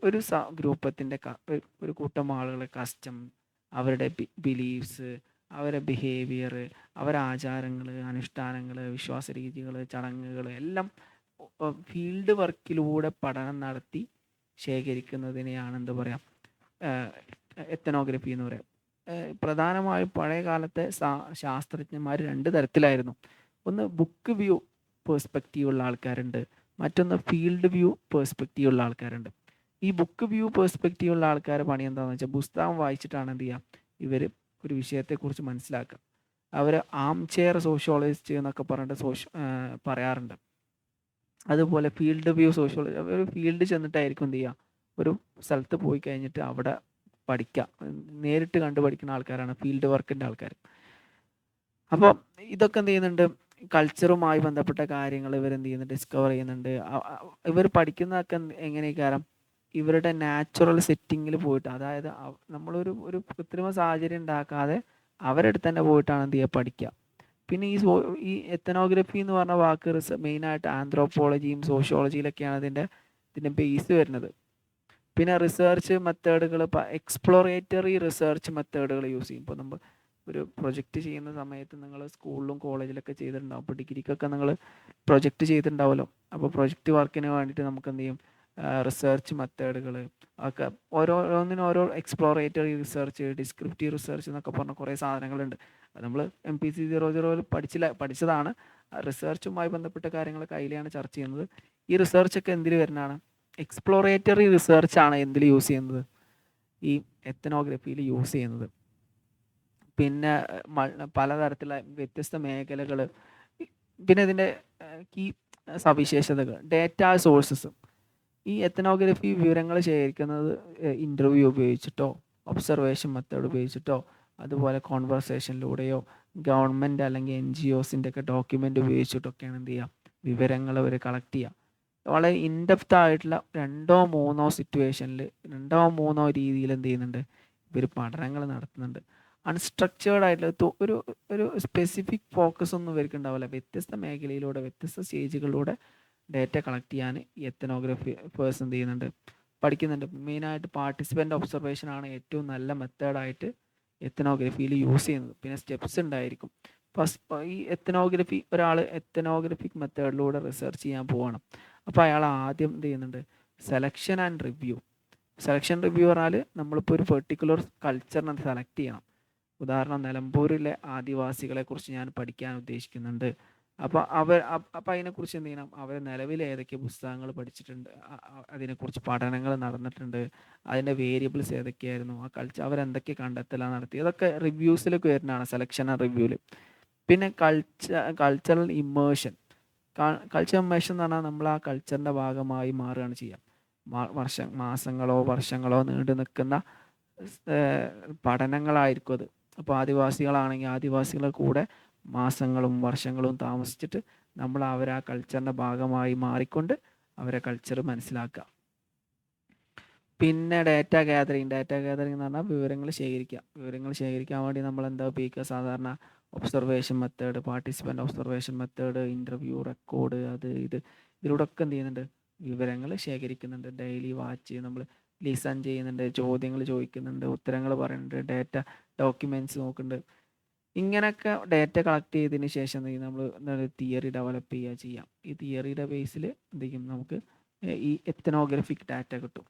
ഗ്രൂപ്പത്തിൻ്റെ ഒരു കൂട്ടം ആളുകളെ കസ്റ്റം, അവരുടെ ബിലീഫ്സ്, അവരുടെ ബിഹേവിയർ, അവരുടെ ആചാരങ്ങൾ, അനുഷ്ഠാനങ്ങൾ, വിശ്വാസ രീതികൾ, ചടങ്ങുകൾ എല്ലാം ഫീൽഡ് വർക്കിലൂടെ പഠനം നടത്തി ശേഖരിക്കുന്നതിനെയാണ് എന്ത് പറയാം? എത്തനോഗ്രഫി എന്ന് പറയാം. പ്രധാനമായും പഴയ കാലത്തെ ശാസ്ത്രജ്ഞന്മാർ രണ്ട് തരത്തിലായിരുന്നു. ഒന്ന് ബുക്ക് വ്യൂ പേഴ്സ്പെക്റ്റീവ് ഉള്ള ആൾക്കാരുണ്ട്, മറ്റൊന്ന് ഫീൽഡ് വ്യൂ പേഴ്സ്പെക്റ്റീവ് ഉള്ള ആൾക്കാരുണ്ട്. ഈ ബുക്ക് വ്യൂ പേഴ്സ്പെക്റ്റീവ് ഉള്ള ആൾക്കാരുടെ പണി എന്താണെന്ന് വെച്ചാൽ പുസ്തകം വായിച്ചിട്ടാണ് എന്ത് ചെയ്യുക? ഇവർ ഒരു വിഷയത്തെക്കുറിച്ച് മനസ്സിലാക്കുക. അവർ ആം ചെയർ സോഷ്യോളജിസ്റ്റ് എന്നൊക്കെ പറഞ്ഞിട്ട് പറയാറുണ്ട്. അതുപോലെ ഫീൽഡ് വ്യൂ സോഷ്യോളജി, ഒരു ഫീൽഡ് ചെന്നിട്ടായിരിക്കും എന്ത് ചെയ്യുക? ഒരു സ്ഥലത്ത് പോയി കഴിഞ്ഞിട്ട് അവിടെ പഠിക്കുക. നേരിട്ട് കണ്ട് പഠിക്കുന്ന ആൾക്കാരാണ് ഫീൽഡ് വർക്കിൻ്റെ ആൾക്കാർ. അപ്പോൾ ഇതൊക്കെ എന്ത് ചെയ്യുന്നുണ്ട്? കൾച്ചറുമായി ബന്ധപ്പെട്ട കാര്യങ്ങൾ ഇവരെന്ത് ചെയ്യുന്നുണ്ട്? ഡിസ്കവർ ചെയ്യുന്നുണ്ട്. ഇവർ പഠിക്കുന്നതൊക്കെ എങ്ങനെയൊക്കെ ഇവരുടെ നാച്ചുറൽ സെറ്റിങ്ങിൽ പോയിട്ട്, അതായത് നമ്മളൊരു കൃത്രിമ സാഹചര്യം ഉണ്ടാക്കാതെ അവരുടെ തന്നെ പോയിട്ടാണ് എന്ത് ചെയ്യുക? പഠിക്കുക. പിന്നെ ഈ എത്തനോഗ്രഫി എന്ന് പറഞ്ഞ വാക്ക് മെയിനായിട്ട് ആന്ത്രോപോളജിയും സോഷ്യോളജിയിലൊക്കെയാണ് ഇതിൻ്റെ ബേസ് വരുന്നത്. പിന്നെ റിസർച്ച് മെത്തേഡുകൾ, എക്സ്പ്ലോറേറ്ററി റിസർച്ച് മെത്തേഡുകൾ യൂസ് ചെയ്യും. ഇപ്പോൾ നമ്മൾ ഒരു പ്രൊജക്റ്റ് ചെയ്യുന്ന സമയത്ത് നിങ്ങൾ സ്കൂളിലും കോളേജിലൊക്കെ ചെയ്തിട്ടുണ്ടാവും. അപ്പോൾ ഡിഗ്രിക്കൊക്കെ നിങ്ങൾ പ്രൊജക്റ്റ് ചെയ്തിട്ടുണ്ടാവുമല്ലോ. അപ്പോൾ പ്രൊജക്റ്റ് വർക്കിന് വേണ്ടിയിട്ട് നമുക്ക് എന്ത് ചെയ്യും? റിസർച്ച് മെത്തേഡുകൾ ഒക്കെ ഓരോന്നിനും ഓരോ എക്സ്പ്ലോറേറ്ററി റിസർച്ച്, ഡിസ്ക്രിപ്റ്റീവ് റിസർച്ച് എന്നൊക്കെ പറഞ്ഞ കുറേ സാധനങ്ങളുണ്ട്. അത് നമ്മൾ MPC 00 പഠിച്ചതാണ്. റിസർച്ചുമായി ബന്ധപ്പെട്ട കാര്യങ്ങളൊക്കെ അതിലെയാണ് ചർച്ച ചെയ്യുന്നത്. ഈ റിസർച്ചൊക്കെ എന്തിൽ വരുന്നതാണ്? എക്സ്പ്ലോറേറ്ററി റിസർച്ചാണ് എന്തിൽ യൂസ് ചെയ്യുന്നത്? ഈ എത്തനോഗ്രഫിയിൽ യൂസ് ചെയ്യുന്നത്. പിന്നെ പലതരത്തിലുള്ള വ്യത്യസ്ത മേഖലകൾ, പിന്നെ ഇതിൻ്റെ കീ സവിശേഷതകൾ, ഡേറ്റ സോഴ്സസ്. ഈ എത്തനോഗ്രഫി വിവരങ്ങൾ ശേഖരിക്കുന്നത് ഇൻ്റർവ്യൂ ഉപയോഗിച്ചിട്ടോ ഒബ്സർവേഷൻ മെത്തേഡ് ഉപയോഗിച്ചിട്ടോ അതുപോലെ കോൺവെർസേഷനിലൂടെയോ ഗവൺമെൻറ് അല്ലെങ്കിൽ NGOസിൻ്റെ ഒക്കെ ഡോക്യുമെൻ്റ് ഉപയോഗിച്ചിട്ടൊക്കെയാണ് എന്ത് ചെയ്യുക, വിവരങ്ങൾ അവർ കളക്ട് ചെയ്യുക. വളരെ ഇൻഡെപ്ത് ആയിട്ടുള്ള 2-3 സിറ്റുവേഷനിൽ 2-3 രീതിയിൽ എന്ത് ചെയ്യുന്നുണ്ട്, ഇവർ പഠനങ്ങൾ നടത്തുന്നുണ്ട്. അൺസ്ട്രക്ചേർഡ് ആയിട്ടുള്ള ഒരു ഒരു സ്പെസിഫിക് ഫോക്കസ് ഒന്നും ഇവർക്ക് ഉണ്ടാവില്ല. വ്യത്യസ്ത മേഖലയിലൂടെ വ്യത്യസ്ത സ്റ്റേജുകളിലൂടെ ഡേറ്റ കളക്ട് ചെയ്യാൻ ഈ എത്തനോഗ്രഫി പേഴ്സൺ എന്ത് ചെയ്യുന്നുണ്ട്, പഠിക്കുന്നുണ്ട്. മെയിനായിട്ട് പാർട്ടിസിപ്പൻ്റ് ഒബ്സർവേഷൻ ആണ് ഏറ്റവും നല്ല മെത്തേഡായിട്ട് എത്തനോഗ്രഫിയിൽ യൂസ് ചെയ്യുന്നത്. പിന്നെ സ്റ്റെപ്സ് ഉണ്ടായിരിക്കും. ഫസ്റ്റ് ഈ എത്തനോഗ്രഫി ഒരാൾ എത്തനോഗ്രഫിക് മെത്തേഡിലൂടെ റിസർച്ച് ചെയ്യാൻ പോകണം. അപ്പോൾ അയാൾ ആദ്യം എന്ത് ചെയ്യുന്നുണ്ട്, selection and review. Selection review പറഞ്ഞാൽ നമ്മളിപ്പോൾ ഒരു പെർട്ടിക്കുലർ കൾച്ചറിനെ സെലക്ട് ചെയ്യണം. ഉദാഹരണം, നിലമ്പൂരിലെ ആദിവാസികളെ കുറിച്ച് ഞാൻ പഠിക്കാൻ ഉദ്ദേശിക്കുന്നുണ്ട്. അപ്പോൾ അപ്പോൾ അതിനെക്കുറിച്ച് എന്ത് ചെയ്യണം, അവർ നിലവിൽ ഏതൊക്കെ പുസ്തകങ്ങൾ പഠിച്ചിട്ടുണ്ട്, അതിനെക്കുറിച്ച് പഠനങ്ങൾ നടന്നിട്ടുണ്ട്, അതിൻ്റെ വേരിയബിൾസ് ഏതൊക്കെയായിരുന്നു, ആ അവരെന്തൊക്കെ കണ്ടെത്തലാണ് നടത്തി, ഇതൊക്കെ റിവ്യൂസിലൊക്കെ വരുന്നതാണ് സെലക്ഷൻ ആൻഡ് റിവ്യൂവിൽ. പിന്നെ കൾച്ചറൽ ഇമ്മേഷൻ. കൾച്ചർ ഇമ്മേഷൻ എന്ന് പറഞ്ഞാൽ നമ്മൾ ആ കൾച്ചറിൻ്റെ ഭാഗമായി മാറുകയാണ് ചെയ്യുക. മാസങ്ങളോ വർഷങ്ങളോ നീണ്ടു നിൽക്കുന്ന പഠനങ്ങളായിരിക്കും അത്. അപ്പോൾ ആദിവാസികളാണെങ്കിൽ ആദിവാസികളുടെ കൂടെ മാസങ്ങളും വർഷങ്ങളും താമസിച്ചിട്ട് നമ്മൾ അവരെ ആ കൾച്ചറിൻ്റെ ഭാഗമായി മാറിക്കൊണ്ട് അവരെ കൾച്ചർ മനസ്സിലാക്കുക. പിന്നെ ഡാറ്റ ഗ്യാതറിങ് എന്ന് പറഞ്ഞാൽ വിവരങ്ങൾ ശേഖരിക്കാൻ വേണ്ടി നമ്മൾ എന്താ ഉപയോഗിക്കുക, സാധാരണ observation method, participant observation method, interview, record, ഇതിലൂടെ ഒക്കെ എന്ത് ചെയ്യുന്നുണ്ട്, വിവരങ്ങൾ ശേഖരിക്കുന്നുണ്ട്. ഡെയിലി വാച്ച് നമ്മൾ ലിസൺ ചെയ്യുന്നുണ്ട്, ചോദ്യങ്ങൾ ചോദിക്കുന്നുണ്ട്, ഉത്തരങ്ങൾ പറയുന്നുണ്ട്, ഡേറ്റ ഡോക്യുമെൻറ്റ്സ് നോക്കുന്നുണ്ട്. ഇങ്ങനെയൊക്കെ ഡേറ്റ കളക്ട് ചെയ്തതിന് ശേഷം നമ്മൾ തിയറി ഡെവലപ്പ് ചെയ്യാം. ഈ തിയറിയുടെ ബേസിൽ എന്ത് ചെയ്യും, നമുക്ക് ഈ എത്തനോഗ്രഫിക് ഡാറ്റ കിട്ടും.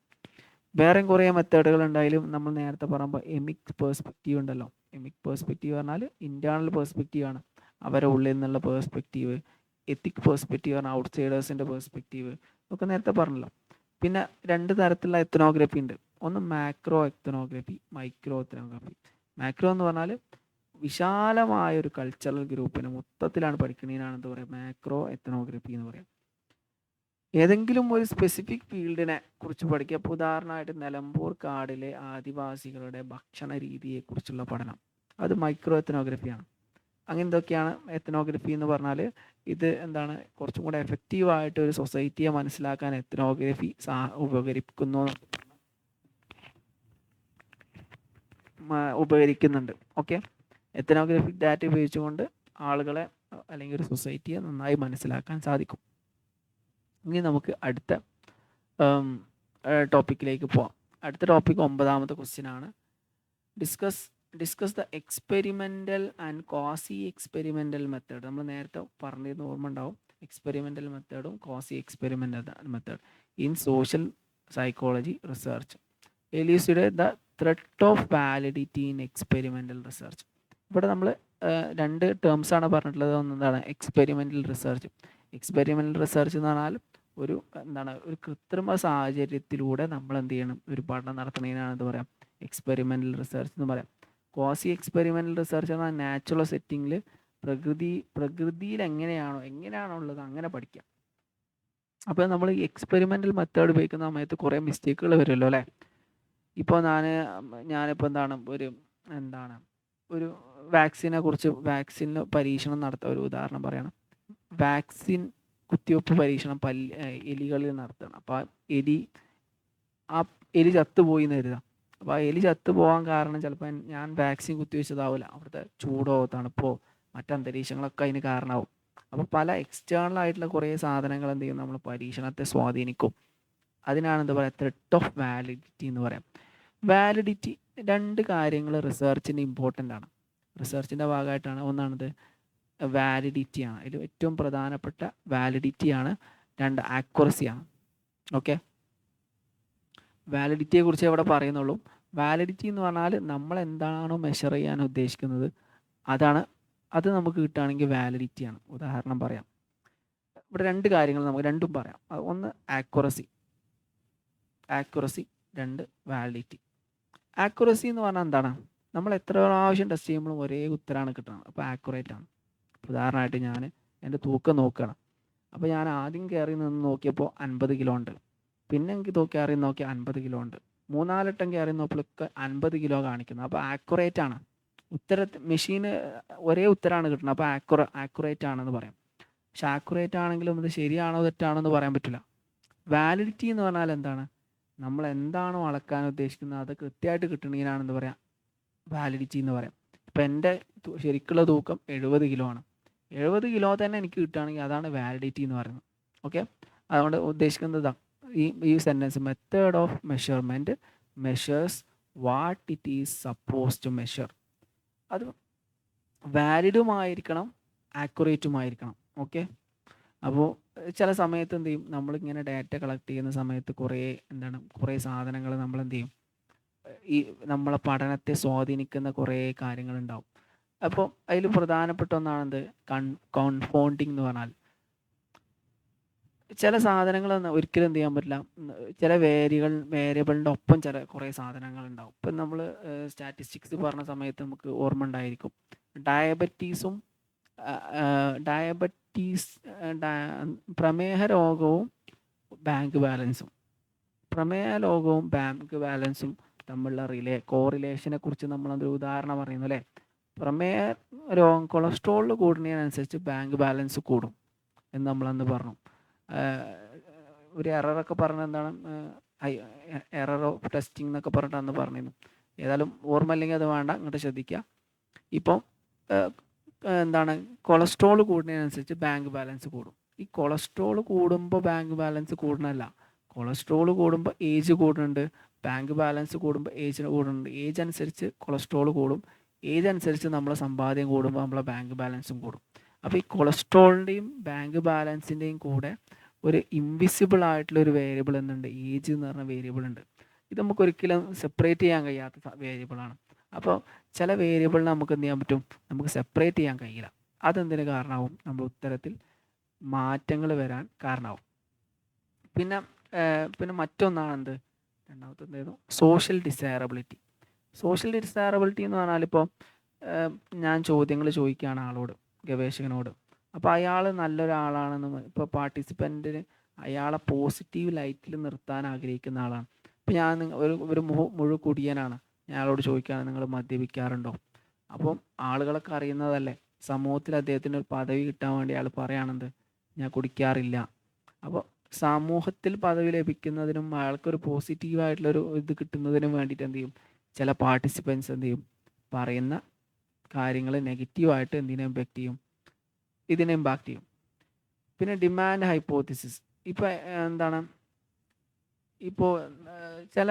വേറെയും കുറേ മെത്തേഡുകൾ ഉണ്ടായാലും നമ്മൾ നേരത്തെ പറയുമ്പോൾ എമിക് പേഴ്സ്പെക്റ്റീവ് ഉണ്ടല്ലോ. എമിക് പേഴ്സ്പെക്റ്റീവ് പറഞ്ഞാൽ ഇൻറ്റേർണൽ പേഴ്സ്പെക്റ്റീവ് ആണ്, അവരുടെ ഉള്ളിൽ നിന്നുള്ള പേഴ്സ്പെക്റ്റീവ്. എത്തിക് പേഴ്സ്പെക്റ്റീവ് ആണ് ഔട്ട്സൈഡേഴ്സിൻ്റെ പേഴ്സ്പെക്റ്റീവ്. ഇതൊക്കെ നേരത്തെ പറഞ്ഞല്ലോ. പിന്നെ 2 തരത്തിലുള്ള എത്തനോഗ്രഫി ഉണ്ട്. ഒന്ന് macro ethnography, micro ethnography. Macro എന്ന് പറഞ്ഞാൽ വിശാലമായ ഒരു കൾച്ചറൽ ഗ്രൂപ്പിനെ മൊത്തത്തിലാണ് പഠിക്കുന്നതിനാണ് എന്താ പറയുക, മാക്രോ എത്തനോഗ്രഫി എന്ന് പറയാം. ഏതെങ്കിലും ഒരു സ്പെസിഫിക് ഫീൽഡിനെ കുറിച്ച് പഠിക്കുക. ഇപ്പോൾ ഉദാഹരണമായിട്ട് നിലമ്പൂർ കാടിലെ ആദിവാസികളുടെ ഭക്ഷണ രീതിയെക്കുറിച്ചുള്ള പഠനം, അത് മൈക്രോ എത്തനോഗ്രഫിയാണ്. അങ്ങനെന്തൊക്കെയാണ് എത്തനോഗ്രഫി എന്ന് പറഞ്ഞാൽ, ഇത് എന്താണ്, കുറച്ചും കൂടെ എഫക്റ്റീവായിട്ട് ഒരു സൊസൈറ്റിയെ മനസ്സിലാക്കാൻ എത്തനോഗ്രഫി ഉപകരിക്കുന്നുണ്ട്. ഓക്കെ, എത്തനോഗ്രഫിക് ഡാറ്റ ഉപയോഗിച്ചുകൊണ്ട് ആളുകളെ അല്ലെങ്കിൽ ഒരു സൊസൈറ്റിയെ നന്നായി മനസ്സിലാക്കാൻ സാധിക്കും. ഇനി നമുക്ക് അടുത്ത ടോപ്പിക്കിലേക്ക് പോവാം. അടുത്ത ടോപ്പിക് 9ാമത്തെ ക്വസ്റ്റ്യൻ ആണ്. Discuss the experimental and quasi experimental method. നമ്മൾ നേരത്തെ പറഞ്ഞിരുന്ന ഓർമ്മ ഉണ്ടാവും, എക്സ്പെരിമെൻ്റൽ മെത്തേഡും quasi experimental method in social psychology research. Elucidate the threat of validity in experimental research. ഇവിടെ നമ്മൾ 2 ടേംസാണ് പറഞ്ഞിട്ടുള്ളത്. ഒന്നെന്താണ്, എക്സ്പെരിമെൻ്റൽ റിസർച്ച്. എക്സ്പെരിമെൻ്റൽ റിസർച്ച് എന്ന് പറഞ്ഞാൽ ഒരു കൃത്രിമ സാഹചര്യത്തിലൂടെ നമ്മൾ എന്ത് ചെയ്യണം, ഒരു പഠനം നടത്തുന്നതിനാണ് എന്ത് പറയാം, എക്സ്പെരിമെൻ്റൽ റിസർച്ച് എന്ന് പറയാം. ക്വാസി എക്സ്പെരിമെൻ്റൽ റിസർച്ച് എന്നാൽ നാച്ചുറൽ സെറ്റിങ്ങിൽ പ്രകൃതിയിൽ എങ്ങനെയാണോ ഉള്ളത് അങ്ങനെ പഠിക്കാം. അപ്പോൾ നമ്മൾ എക്സ്പെരിമെൻ്റൽ മെത്തേഡ് ഉപയോഗിക്കുന്ന സമയത്ത് കുറേ മിസ്റ്റേക്കുകൾ വരുമല്ലോ അല്ലേ. ഇപ്പോൾ ഞാനിപ്പോൾ ഒരു വാക്സിന് പരീക്ഷണം നടത്തുക. ഒരു ഉദാഹരണം പറയണം, വാക്സിൻ കുത്തിവെപ്പ് പരീക്ഷണം എലികളിൽ നടത്തണം. അപ്പോൾ എലി ചത്തുപോയി എന്ന് കരുതാം. അപ്പോൾ ആ എലി ചത്തുപോകാൻ കാരണം ചിലപ്പോൾ ഞാൻ വാക്സിൻ കുത്തിവെച്ചതാവില്ല, അവിടുത്തെ ചൂടോ തണുപ്പോ മറ്റന്തരീക്ഷങ്ങളൊക്കെ അതിന് കാരണമാവും. അപ്പോൾ പല എക്സ്റ്റേണൽ ആയിട്ടുള്ള കുറേ സാധനങ്ങൾ എന്ത് ചെയ്യും, നമ്മൾ പരീക്ഷണത്തെ സ്വാധീനിക്കും. അതിനാണ് എന്താ പറയുക, ത്രെട്ട് ഓഫ് വാലിഡിറ്റി എന്ന് പറയാം. വാലിഡിറ്റി, 2 കാര്യങ്ങൾ റിസർച്ചിൻ്റെ ഇമ്പോർട്ടൻ്റ് ആണ്. റിസർച്ചിൻ്റെ ഭാഗമായിട്ടാണ്. ഒന്നാണത് വാലിഡിറ്റിയാണ്, അതിൽ ഏറ്റവും പ്രധാനപ്പെട്ട വാലിഡിറ്റിയാണ്. 2 ആക്യുറസിയാണ്. ഓക്കെ, വാലിഡിറ്റിയെ കുറിച്ച് ഇവിടെ പറയുന്നുള്ളൂ. വാലിഡിറ്റി എന്ന് പറഞ്ഞാൽ നമ്മൾ എന്താണോ മെഷർ ചെയ്യാൻ ഉദ്ദേശിക്കുന്നത് അത് നമുക്ക് കിട്ടുകയാണെങ്കിൽ വാലിഡിറ്റിയാണ്. ഉദാഹരണം പറയാം, ഇവിടെ 2 കാര്യങ്ങൾ നമുക്ക് രണ്ടും പറയാം. ഒന്ന് ആക്യുറസി, 2 വാലിഡിറ്റി. ആക്യുറസി എന്ന് പറഞ്ഞാൽ എന്താണ്, നമ്മൾ എത്ര പ്രാവശ്യം ടെസ്റ്റ് ചെയ്യുമ്പോഴും ഒരേ ഉത്തരമാണ് കിട്ടുന്നത്, അപ്പോൾ ആക്യുറേറ്റ് ആണ്. ഉദാഹരണമായിട്ട് ഞാൻ എൻ്റെ തൂക്കം നോക്കുകയാണ്. അപ്പോൾ ഞാൻ ആദ്യം കയറി നിന്ന് നോക്കിയപ്പോൾ 50 കിലോ ഉണ്ട്. പിന്നെ എനിക്ക് കയറി നോക്കിയാൽ 50 കിലോ ഉണ്ട്. 3-4 വട്ടം കയറി നോക്കിയപ്പോഴൊക്കെ 50 കിലോ കാണിക്കുന്നത്. അപ്പോൾ ആക്യുറേറ്റ് ആണ്. മെഷീന് ഒരേ ഉത്തരമാണ് കിട്ടുന്നത്. അപ്പോൾ ആക്യുറേറ്റ് ആണെന്ന് പറയാം. പക്ഷെ ആക്യുറേറ്റ് ആണെങ്കിലും ഇത് ശരിയാണോ തെറ്റാണോ എന്ന് പറയാൻ പറ്റില്ല. വാലിഡിറ്റി എന്ന് പറഞ്ഞാൽ എന്താണ്? നമ്മൾ എന്താണോ അളക്കാൻ ഉദ്ദേശിക്കുന്നത് അത് കൃത്യമായിട്ട് കിട്ടണതിനാണ് എന്താ പറയുക, വാലിഡിറ്റി എന്ന് പറയാം. ഇപ്പം എൻ്റെ ശരിക്കുള്ള തൂക്കം 70 കിലോ ആണ്. 70 കിലോ തന്നെ എനിക്ക് കിട്ടുകയാണെങ്കിൽ അതാണ് വാലിഡിറ്റി എന്ന് പറയുന്നത്. ഓക്കെ, അതുകൊണ്ട് ഉദ്ദേശിക്കുന്നത് ഇതാണ് ഈ sentence. Method of measurement measures what it is suppose to measure. അത് വാലിഡുമായിരിക്കണം, ആക്യുറേറ്റുമായിരിക്കണം. ഓക്കെ, അപ്പോൾ ചില സമയത്ത് എന്ത് ചെയ്യും, നമ്മളിങ്ങനെ ഡാറ്റ കളക്ട് ചെയ്യുന്ന സമയത്ത് കുറേ സാധനങ്ങൾ നമ്മൾ എന്ത് ചെയ്യും, ഈ നമ്മളെ പഠനത്തെ സ്വാധീനിക്കുന്ന കുറേ കാര്യങ്ങളുണ്ടാവും. അപ്പോൾ അതിൽ പ്രധാനപ്പെട്ട ഒന്നാണെന്ത്, കൺഫൗണ്ടിങ് എന്ന് പറഞ്ഞാൽ ചില സാധനങ്ങൾ ഒരിക്കലും എന്ത് ചെയ്യാൻ പറ്റില്ല. ചില വേരിയബിളിൻ്റെ ഒപ്പം കുറേ സാധനങ്ങൾ ഉണ്ടാവും. ഇപ്പം നമ്മൾ സ്റ്റാറ്റിസ്റ്റിക്സ് പറഞ്ഞ സമയത്ത് നമുക്ക് ഓർമ്മ ഉണ്ടായിരിക്കും, പ്രമേഹ രോഗവും ബാങ്ക് ബാലൻസും തമ്മിലുള്ള കോറിലേഷനെ കുറിച്ച് നമ്മളതൊരു ഉദാഹരണം പറയുന്നു അല്ലേ. പ്രമേഹ രോഗം കൊളസ്ട്രോളിൽ കൂടുന്നതിനനുസരിച്ച് ബാങ്ക് ബാലൻസ് കൂടും എന്ന് നമ്മളന്ന് പറഞ്ഞു. ഒരു എററൊക്കെ പറഞ്ഞ എന്താണ്, എറർ ഓഫ് ടെസ്റ്റിംഗ് എന്നൊക്കെ പറഞ്ഞിട്ട് അന്ന് പറഞ്ഞിരുന്നു. ഏതായാലും ഓർമ്മ അല്ലെങ്കിൽ അത് വേണ്ട, ഇങ്ങോട്ട് ശ്രദ്ധിക്കുക. ഇപ്പം എന്താണ്, കൊളസ്ട്രോൾ കൂടുന്നതിനനുസരിച്ച് ബാങ്ക് ബാലൻസ് കൂടും. ഈ കൊളസ്ട്രോൾ കൂടുമ്പോൾ ബാങ്ക് ബാലൻസ് കൂടണമല്ല, കൊളസ്ട്രോൾ കൂടുമ്പോൾ ഏജ് കൂടുന്നുണ്ട്, ബാങ്ക് ബാലൻസ് കൂടുമ്പോൾ ഏജ് കൂടുന്നുണ്ട്. ഏജ് അനുസരിച്ച് കൊളസ്ട്രോൾ കൂടും, ഏജ് അനുസരിച്ച് നമ്മളെ സമ്പാദ്യം കൂടുമ്പോൾ നമ്മളെ ബാങ്ക് ബാലൻസും കൂടും. അപ്പോൾ ഈ കൊളസ്ട്രോളിൻ്റെയും ബാങ്ക് ബാലൻസിൻ്റെയും കൂടെ ഒരു ഇൻവിസിബിൾ ആയിട്ടുള്ളൊരു വേരിയബിൾ എന്നുണ്ട്, ഏജ് എന്ന് പറഞ്ഞ വേരിയബിൾ ഉണ്ട്. ഇത് നമുക്ക് ഒരിക്കലും സെപ്പറേറ്റ് ചെയ്യാൻ കഴിയാത്ത വേരിയബിളാണ്. അപ്പോൾ ചില വേരിയബിളിനെ നമുക്ക് എന്ത് ചെയ്യാൻ പറ്റും, നമുക്ക് സെപ്പറേറ്റ് ചെയ്യാൻ കഴിയില്ല. അതെന്തിന് കാരണമാവും, നമ്മൾ ഉത്തരത്തിൽ മാറ്റങ്ങൾ വരാൻ കാരണമാവും. പിന്നെ മറ്റൊന്നാണ് എന്ത്, രണ്ടാമത്തെ എന്തായിരുന്നു, സോഷ്യൽ ഡിസൈറബിലിറ്റി എന്ന് പറഞ്ഞാൽ ഇപ്പോൾ ഞാൻ ചോദ്യങ്ങൾ ചോദിക്കുകയാണ് ആളോട്, ഗവേഷകനോട്. അപ്പോൾ അയാൾ നല്ലൊരാളാണെന്ന് ഇപ്പോൾ പാർട്ടിസിപ്പൻറ്റിന് അയാളെ പോസിറ്റീവ് ലൈറ്റിൽ നിർത്താൻ ആഗ്രഹിക്കുന്ന ആളാണ്. ഇപ്പോൾ ഞാൻ ഒരു മുഴുകുടിയനാണ്, അയാളോട് ചോദിക്കുകയാണ്, നിങ്ങൾ മദ്യപിക്കാറുണ്ടോ? അപ്പം ആളുകളൊക്കെ അറിയുന്നതല്ലേ, സമൂഹത്തിൽ അദ്ദേഹത്തിന് ഒരു പദവി കിട്ടാൻ വേണ്ടി അയാൾ പറയുകയാണെന്ത്, ഞാൻ കുടിക്കാറില്ല. അപ്പോൾ സമൂഹത്തിൽ പദവി ലഭിക്കുന്നതിനും അയാൾക്കൊരു പോസിറ്റീവായിട്ടുള്ളൊരു ഇത് കിട്ടുന്നതിനും വേണ്ടിയിട്ട് എന്ത് ചെയ്യും, ചില പാർട്ടിസിപ്പൻസ് എന്ത് ചെയ്യും, പറയുന്ന കാര്യങ്ങൾ നെഗറ്റീവായിട്ട് ഇതിനെ ഇമ്പാക്റ്റ് ചെയ്യും. പിന്നെ ഡിമാൻഡ് ഹൈപ്പോത്തിസിസ്. ഇപ്പോൾ എന്താണ്, ഇപ്പോൾ ചില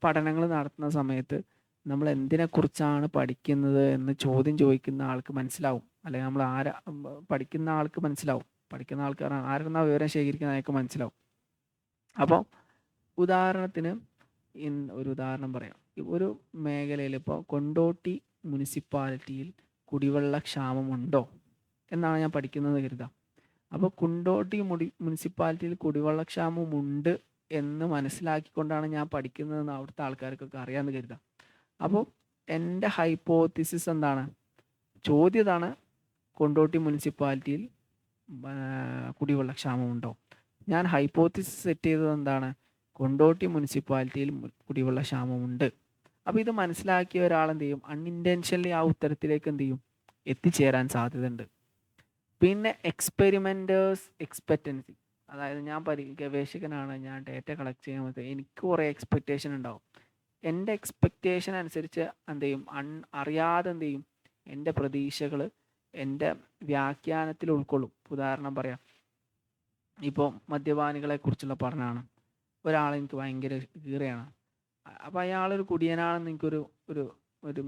പഠനങ്ങൾ നടത്തുന്ന സമയത്ത് നമ്മൾ എന്തിനെക്കുറിച്ചാണ് പഠിക്കുന്നത് എന്ന് ചോദ്യം ചോദിക്കുന്ന ആൾക്ക് മനസ്സിലാവും, അല്ലെങ്കിൽ നമ്മൾ പഠിക്കുന്ന ആൾക്ക് മനസ്സിലാവും, പഠിക്കുന്ന ആൾക്കാർ ആരെന്നാ വിവരം ശേഖരിക്കുന്ന അയാൾക്ക് മനസ്സിലാവും. അപ്പോൾ ഉദാഹരണത്തിന് ഒരു ഉദാഹരണം പറയാം. ഒരു മേഖലയിൽ ഇപ്പോൾ കൊണ്ടോട്ടി മുനിസിപ്പാലിറ്റിയിൽ കുടിവെള്ള ക്ഷാമമുണ്ടോ എന്നാണ് ഞാൻ പഠിക്കുന്നത് കരുതാം. അപ്പോൾ കൊണ്ടോട്ടി മുനിസിപ്പാലിറ്റിയിൽ കുടിവെള്ള ക്ഷാമമുണ്ട് എന്ന് മനസ്സിലാക്കിക്കൊണ്ടാണ് ഞാൻ പഠിക്കുന്നതെന്ന് അവിടുത്തെ ആൾക്കാർക്കൊക്കെ അറിയാമെന്ന് കരുതാം. അപ്പോൾ എൻ്റെ ഹൈപ്പോത്തിസിസ് എന്താണ്, ചോദ്യതാണ്, കൊണ്ടോട്ടി മുനിസിപ്പാലിറ്റിയിൽ കുടിവെള്ള ക്ഷാമമുണ്ടോ. ഞാൻ ഹൈപ്പോത്തിസിസ് സെറ്റ് ചെയ്തത് എന്താണ്, കൊണ്ടോട്ടി മുനിസിപ്പാലിറ്റിയിൽ കുടിവെള്ള ക്ഷാമമുണ്ട്. അപ്പോൾ ഇത് മനസ്സിലാക്കിയ ഒരാൾ എന്ത് ചെയ്യും, അൺഇൻറ്റൻഷനലി ആ ഉത്തരത്തിലേക്ക് എന്ത് ചെയ്യും, എത്തിച്ചേരാൻ സാധ്യതയുണ്ട്. പിന്നെ എക്സ്പെക്റ്റൻസി, അതായത് ഞാൻ ഗവേഷകനാണ്, ഞാൻ ഡേറ്റ കളക്ട് ചെയ്യുമ്പോൾ എനിക്ക് കുറേ എക്സ്പെക്റ്റേഷൻ ഉണ്ടാവും. എൻ്റെ എക്സ്പെക്റ്റേഷൻ അനുസരിച്ച് എന്ത് ചെയ്യും, അറിയാതെ എന്ത് ചെയ്യും, എൻ്റെ പ്രതീക്ഷകൾ എൻ്റെ വ്യാഖ്യാനത്തിൽ ഉൾക്കൊള്ളും. ഉദാഹരണം പറയാം, ഇപ്പോൾ മദ്യപാനികളെ കുറിച്ചുള്ള പഠനമാണ്. ഒരാളെനിക്ക് ഭയങ്കര ഈറയാണ്, അപ്പോൾ അയാളൊരു കുടിയനാണെന്ന് എനിക്കൊരു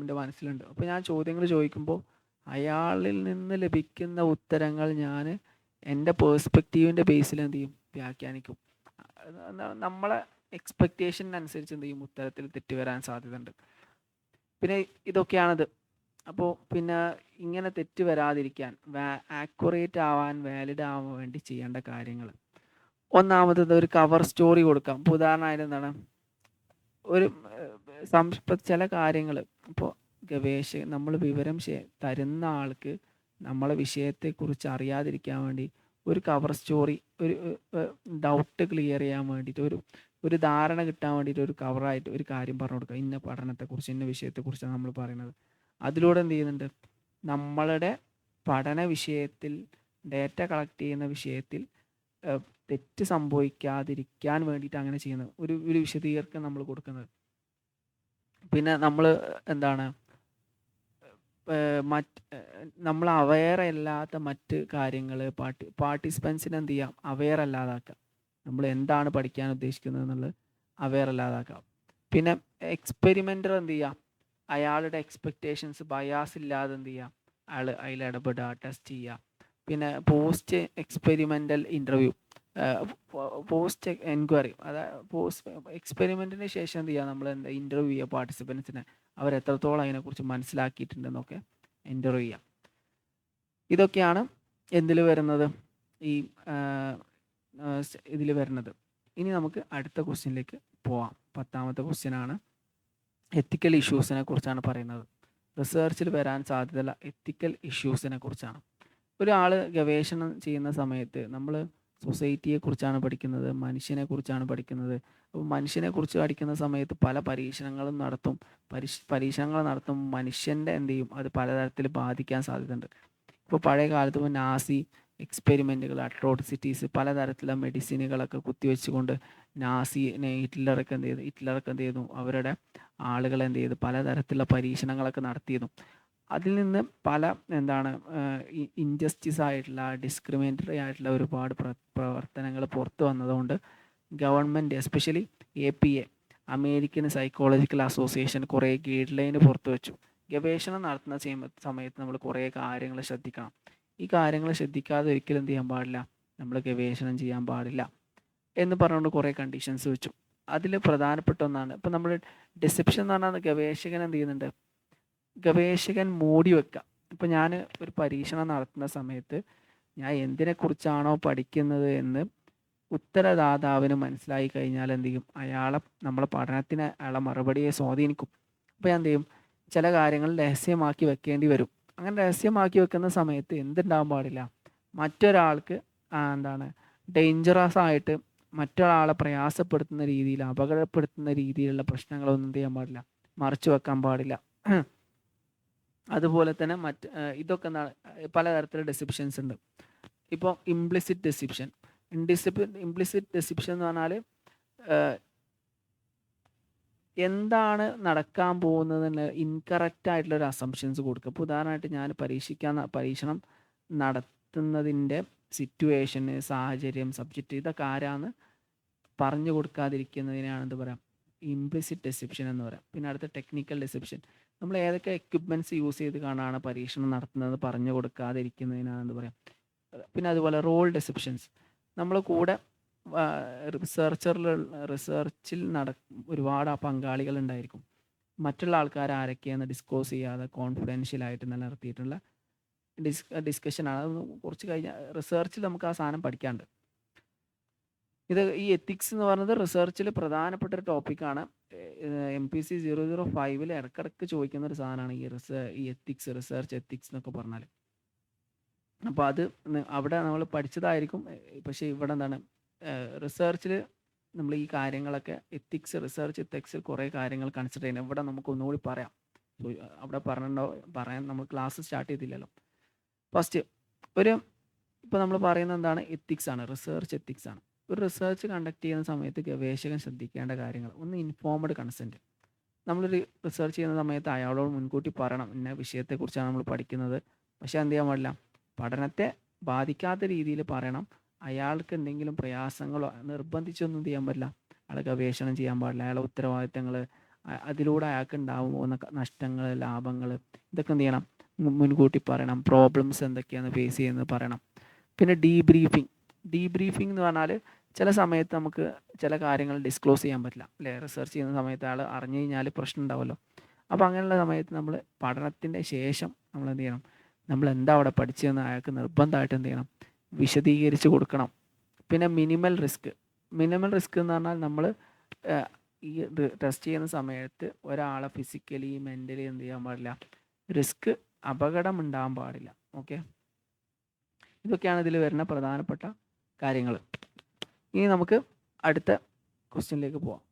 എൻ്റെ മനസ്സിലുണ്ട്. അപ്പോൾ ഞാൻ ചോദ്യങ്ങൾ ചോദിക്കുമ്പോൾ അയാളിൽ നിന്ന് ലഭിക്കുന്ന ഉത്തരങ്ങൾ ഞാൻ എൻ്റെ പേഴ്സ്പെക്റ്റീവിൻ്റെ ബേസിൽ എന്ത് ചെയ്യും, വ്യാഖ്യാനിക്കും. നമ്മളെ എക്സ്പെക്റ്റേഷനനുസരിച്ച് എന്ത് ചെയ്യും, ഉത്തരത്തിൽ തെറ്റ് വരാൻ സാധ്യതയുണ്ട്. പിന്നെ ഇതൊക്കെയാണത്. അപ്പോൾ പിന്നെ ഇങ്ങനെ തെറ്റ് വരാതിരിക്കാൻ, ആക്യുറേറ്റ് ആവാൻ, വാലിഡ് ആവാൻ വേണ്ടി ചെയ്യേണ്ട കാര്യങ്ങൾ, ഒന്നാമത്തത് ഒരു കവർ സ്റ്റോറി കൊടുക്കാം. ഇപ്പോൾ ഉദാഹരണമായിട്ട് എന്താണ്, ചില കാര്യങ്ങൾ ഇപ്പോൾ നമ്മൾ വിവരം തരുന്ന ആൾക്ക് നമ്മളെ വിഷയത്തെക്കുറിച്ച് അറിയാതിരിക്കാൻ വേണ്ടി ഒരു കവർ സ്റ്റോറി, ഒരു ഡൗട്ട് ക്ലിയർ ചെയ്യാൻ വേണ്ടിയിട്ട്, ഒരു ധാരണ കിട്ടാൻ വേണ്ടിയിട്ട് ഒരു കവറായിട്ട് ഒരു കാര്യം പറഞ്ഞു കൊടുക്കുക. ഇന്ന പഠനത്തെക്കുറിച്ച്, ഇന്ന വിഷയത്തെക്കുറിച്ചാണ് നമ്മൾ പറയുന്നത്. അതിലൂടെ എന്ത് ചെയ്യുന്നുണ്ട്, നമ്മളുടെ പഠന വിഷയത്തിൽ, ഡേറ്റ കളക്ട് ചെയ്യുന്ന വിഷയത്തിൽ തെറ്റ് സംഭവിക്കാതിരിക്കാൻ വേണ്ടിയിട്ട് അങ്ങനെ ചെയ്യുന്നത്, ഒരു വിശദീകരണം നമ്മൾ കൊടുക്കുന്നത്. പിന്നെ നമ്മൾ എന്താണ്, നമ്മൾ അവെയർ അല്ലാത്ത മറ്റ് കാര്യങ്ങൾ പാർട്ടിസിപ്പൻസിനെ എന്ത് ചെയ്യാം, അവെയർ അല്ലാതാക്കുക. നമ്മൾ എന്താണ് പഠിക്കാൻ ഉദ്ദേശിക്കുന്നത് എന്നുള്ളത് അവെയർ അല്ലാതാക്കാം. പിന്നെ എക്സ്പെരിമെൻ്റർ എന്ത് ചെയ്യുക, അയാളുടെ എക്സ്പെക്റ്റേഷൻസ് ബയാസ് ഇല്ലാതെ എന്ത് ചെയ്യുക, അയാൾ അതിൽ ഇടപെടുക, ടെസ്റ്റ് ചെയ്യുക. പിന്നെ post experimental interview, post enquiry, അതായത് പോസ്റ്റ് എക്സ്പെരിമെൻറ്റിന് ശേഷം എന്ത് ചെയ്യുക, നമ്മൾ എന്താ ഇൻ്റർവ്യൂ ചെയ്യുക പാർട്ടിസിപ്പൻസിനെ, അവരെത്രത്തോളം അതിനെക്കുറിച്ച് മനസ്സിലാക്കിയിട്ടുണ്ടെന്നൊക്കെ ഇൻ്റർവ്യൂ ചെയ്യാം. ഇതൊക്കെയാണ് എന്തിൽ വരുന്നത്, ഈ ഇതിൽ വരുന്നത്. ഇനി നമുക്ക് അടുത്ത ക്വസ്റ്റ്യനിലേക്ക് പോവാം. 10ാമത്തെ ക്വസ്റ്റ്യനാണ്, എത്തിക്കൽ ഇഷ്യൂസിനെ കുറിച്ചാണ് പറയുന്നത്. റിസർച്ചിൽ വരാൻ സാധ്യതയുള്ള എത്തിക്കൽ ഇഷ്യൂസിനെ കുറിച്ചാണ്. ഒരാൾ ഗവേഷണം ചെയ്യുന്ന സമയത്ത് നമ്മൾ സൊസൈറ്റിയെക്കുറിച്ചാണ് പഠിക്കുന്നത്, മനുഷ്യനെക്കുറിച്ചാണ് പഠിക്കുന്നത്. അപ്പോൾ മനുഷ്യനെക്കുറിച്ച് പഠിക്കുന്ന സമയത്ത് പല പരീക്ഷണങ്ങളും നടത്തും. പരീക്ഷണങ്ങൾ നടത്തും മനുഷ്യൻ്റെ എന്ത് ചെയ്യും, അത് പലതരത്തിൽ ബാധിക്കാൻ സാധ്യതയുണ്ട്. ഇപ്പോൾ പഴയ കാലത്ത് നാസി എക്സ്പെരിമെൻറ്റുകൾ, അട്രോസിറ്റീസ്, പലതരത്തിലുള്ള മെഡിസിനുകളൊക്കെ കുത്തിവെച്ചുകൊണ്ട് ഹിറ്റ്ലറൊക്കെ എന്ത് ചെയ്തു, അവരുടെ ആളുകളെ എന്ത് ചെയ്തു, പലതരത്തിലുള്ള പരീക്ഷണങ്ങളൊക്കെ നടത്തിയിരുന്നു. അതിൽ നിന്ന് പല ഇൻജസ്റ്റിസ് ആയിട്ടുള്ള, ഡിസ്ക്രിമിനേറ്ററി ആയിട്ടുള്ള ഒരുപാട് പ്രവർത്തനങ്ങൾ പുറത്തു വന്നതുകൊണ്ട് government, especially APA, American psychological association, കുറേ ഗൈഡ് ലൈൻ പുറത്തു വെച്ചു. ഗവേഷണം നടത്തുന്ന സമയത്ത് നമ്മൾ കുറേ കാര്യങ്ങൾ ശ്രദ്ധിക്കണം. ഈ കാര്യങ്ങൾ ശ്രദ്ധിക്കാതെ ഒരിക്കലും എന്ത് ചെയ്യാൻ പാടില്ല, നമ്മൾ ഗവേഷണം ചെയ്യാൻ പാടില്ല എന്ന് പറഞ്ഞുകൊണ്ട് കുറേ കണ്ടീഷൻസ് വെച്ചു. അതിൽ പ്രധാനപ്പെട്ട ഒന്നാണ്, ഇപ്പം നമ്മൾ ഡിസെപ്ഷൻ എന്ന് പറഞ്ഞാൽ ഗവേഷകൻ എന്ത് ചെയ്യുന്നുണ്ട്, ഗവേഷകൻ മൂടി വെക്കുക. ഇപ്പം ഞാൻ ഒരു പരീക്ഷണം നടത്തുന്ന സമയത്ത് ഞാൻ എന്തിനെക്കുറിച്ചാണോ പഠിക്കുന്നത് എന്ന് ഉത്തരദാതാവിന് മനസ്സിലായി കഴിഞ്ഞാൽ എന്ത് ചെയ്യും, നമ്മളെ പഠനത്തിന് അയാളെ മറുപടിയെ സ്വാധീനിക്കും. അപ്പോൾ എന്ത് ചെയ്യും, ചില കാര്യങ്ങൾ രഹസ്യമാക്കി വെക്കേണ്ടി വരും. അങ്ങനെ രഹസ്യമാക്കി വെക്കുന്ന സമയത്ത് എന്തുണ്ടാകാൻ പാടില്ല, മറ്റൊരാൾക്ക് ഡേഞ്ചറസ് ആയിട്ട് മറ്റൊരാളെ പ്രയാസപ്പെടുത്തുന്ന രീതിയിൽ, അപകടപ്പെടുത്തുന്ന രീതിയിലുള്ള പ്രശ്നങ്ങളൊന്നും എന്ത് ചെയ്യാൻ പാടില്ല, മറച്ചു വെക്കാൻ പാടില്ല. അതുപോലെ തന്നെ ഇതൊക്കെ പലതരത്തിലുള്ള ഡെസിപ്ഷൻസ് ഉണ്ട്. ഇപ്പോൾ ഇംപ്ലിസിറ്റ് ഡെസിപ്ഷൻ. ഇംപ്ലിസിറ്റ് ഡെസിപ്ഷൻ എന്ന് പറഞ്ഞാൽ എന്താണ് നടക്കാൻ പോകുന്നതെന്ന് ഇൻകറക്റ്റ് ആയിട്ടുള്ള ഒരു അസംഷൻസ് കൊടുക്കുക. ഇപ്പോൾ ഉദാഹരണമായിട്ട് ഞാൻ പരീക്ഷണം നടത്തുന്നതിൻ്റെ സിറ്റുവേഷന്, സാഹചര്യം, സബ്ജക്റ്റ്, ഇതൊക്കെ ആരാന്ന് പറഞ്ഞു കൊടുക്കാതിരിക്കുന്നതിനാണ് എന്ത് പറയാം, ഇംപ്ലിസിറ്റ് ഡെസിപ്ഷൻ എന്ന് പറയാം. പിന്നെ അടുത്ത ടെക്നിക്കൽ ഡെസിപ്ഷൻ. നമ്മൾ ഏതൊക്കെ എക്യുപ്മെൻറ്റ്സ് യൂസ് ചെയ്ത് കാണാണ് പരീക്ഷണം നടത്തുന്നത് പറഞ്ഞു കൊടുക്കാതിരിക്കുന്നതിനാണ് എന്ത് പറയാം. പിന്നെ അതുപോലെ റോൾ ഡെസിപ്ഷൻസ്. നമ്മൾ കൂടെ റിസർച്ചിൽ ഒരുപാട് പങ്കാളികൾ ഉണ്ടായിരിക്കും. മറ്റുള്ള ആൾക്കാർ ആരൊക്കെയെന്ന് ഡിസ്ക്ലോസ് ചെയ്യാതെ കോൺഫിഡൻഷ്യലായിട്ട് നിലനിർത്തിയിട്ടുള്ള ഡിസ്കഷനാണ്. അത് കുറച്ച് കഴിഞ്ഞാൽ റിസർച്ചിൽ നമുക്ക് ആ സാധനം പഠിക്കാനുണ്ട്. ഈ എത്തിക്സ് എന്ന് പറയുന്നത് റിസർച്ചിൽ പ്രധാനപ്പെട്ട ഒരു ടോപ്പിക്കാണ്. MPC 005 ഇടയ്ക്കിടയ്ക്ക് ചോദിക്കുന്ന ഒരു സാധനമാണ് ഈ എത്തിക്സ്, റിസർച്ച് എത്തിക്സ് എന്നൊക്കെ പറഞ്ഞാൽ. അപ്പോൾ അത് അവിടെ നമ്മൾ പഠിച്ചതായിരിക്കും. പക്ഷേ ഇവിടെ റിസർച്ചിൽ നമ്മൾ ഈ കാര്യങ്ങളൊക്കെ റിസർച്ച് എത്തിക്സിൽ കുറേ കാര്യങ്ങൾ കൺസിഡർ ചെയ്യുന്നത്. ഇവിടെ നമുക്ക് ഒന്നുകൂടി പറയാം. അവിടെ പറയാൻ നമ്മൾ ക്ലാസ് സ്റ്റാർട്ട് ചെയ്തില്ലല്ലോ. ഫസ്റ്റ് ഇപ്പോൾ നമ്മൾ പറയുന്നത് എന്താണ്, എത്തിക്സ് ആണ്, റിസർച്ച് എത്തിക്സ് ആണ്. ഒരു റിസർച്ച് കണ്ടക്ട് ചെയ്യുന്ന സമയത്ത് ഗവേഷകൻ ശ്രദ്ധിക്കേണ്ട കാര്യങ്ങൾ. ഒന്ന്, ഇൻഫോംഡ് കൺസെൻറ്റ്. നമ്മളൊരു റിസർച്ച് ചെയ്യുന്ന സമയത്ത് അയാളോട് മുൻകൂട്ടി പറയണം, ഇന്ന വിഷയത്തെക്കുറിച്ചാണ് നമ്മൾ പഠിക്കുന്നത്. പക്ഷേ എന്ത് ചെയ്യാൻ പാടില്ല, പഠനത്തെ ബാധിക്കാത്ത രീതിയിൽ പറയണം. അയാൾക്ക് എന്തെങ്കിലും പ്രയാസങ്ങളോ നിർബന്ധിച്ചൊന്നും ചെയ്യാൻ പറ്റില്ല. അയാൾ ഗവേഷണം ചെയ്യാൻ പാടില്ല. അയാളുടെ ഉത്തരവാദിത്തങ്ങൾ, അതിലൂടെ അയാൾക്ക് ഉണ്ടാകുന്ന നഷ്ടങ്ങൾ, ലാഭങ്ങൾ, ഇതൊക്കെ എന്ത് ചെയ്യണം, മുൻകൂട്ടി പറയണം. പ്രോബ്ലംസ് എന്തൊക്കെയാണ് ഫേസ് ചെയ്യുന്നത് പറയണം. പിന്നെ ഡീബ്രീഫിംഗ് എന്ന് പറഞ്ഞാൽ ചില സമയത്ത് നമുക്ക് ചില കാര്യങ്ങൾ ഡിസ്ക്ലോസ് ചെയ്യാൻ പറ്റില്ല അല്ലേ. റിസർച്ച് ചെയ്യുന്ന സമയത്ത് ആൾ അറിഞ്ഞു കഴിഞ്ഞാൽ പ്രശ്നം ഉണ്ടാവുമല്ലോ. അപ്പോൾ അങ്ങനെയുള്ള സമയത്ത് നമ്മൾ പഠനത്തിൻ്റെ ശേഷം നമ്മൾ എന്ത് ചെയ്യണം, നമ്മൾ എന്താ അവിടെ പഠിച്ചതെന്ന് അയാൾക്ക് നിർബന്ധമായിട്ട് എന്ത് ചെയ്യണം, വിശദീകരിച്ച് കൊടുക്കണം. പിന്നെ മിനിമൽ റിസ്ക് എന്ന് പറഞ്ഞാൽ നമ്മൾ ഈ ടെസ്റ്റ് ചെയ്യുന്ന സമയത്ത് ഒരാളെ ഫിസിക്കലി, മെൻ്റലി എന്ത് ചെയ്യാൻ പാടില്ല, അപകടം ഉണ്ടാകാൻ പാടില്ല. ഓക്കെ, ഇതൊക്കെയാണ് ഇതിൽ വരുന്ന പ്രധാനപ്പെട്ട കാര്യങ്ങൾ. ഇനി നമുക്ക് അടുത്ത ക്വസ്റ്റ്യനിലേക്ക് പോവാം.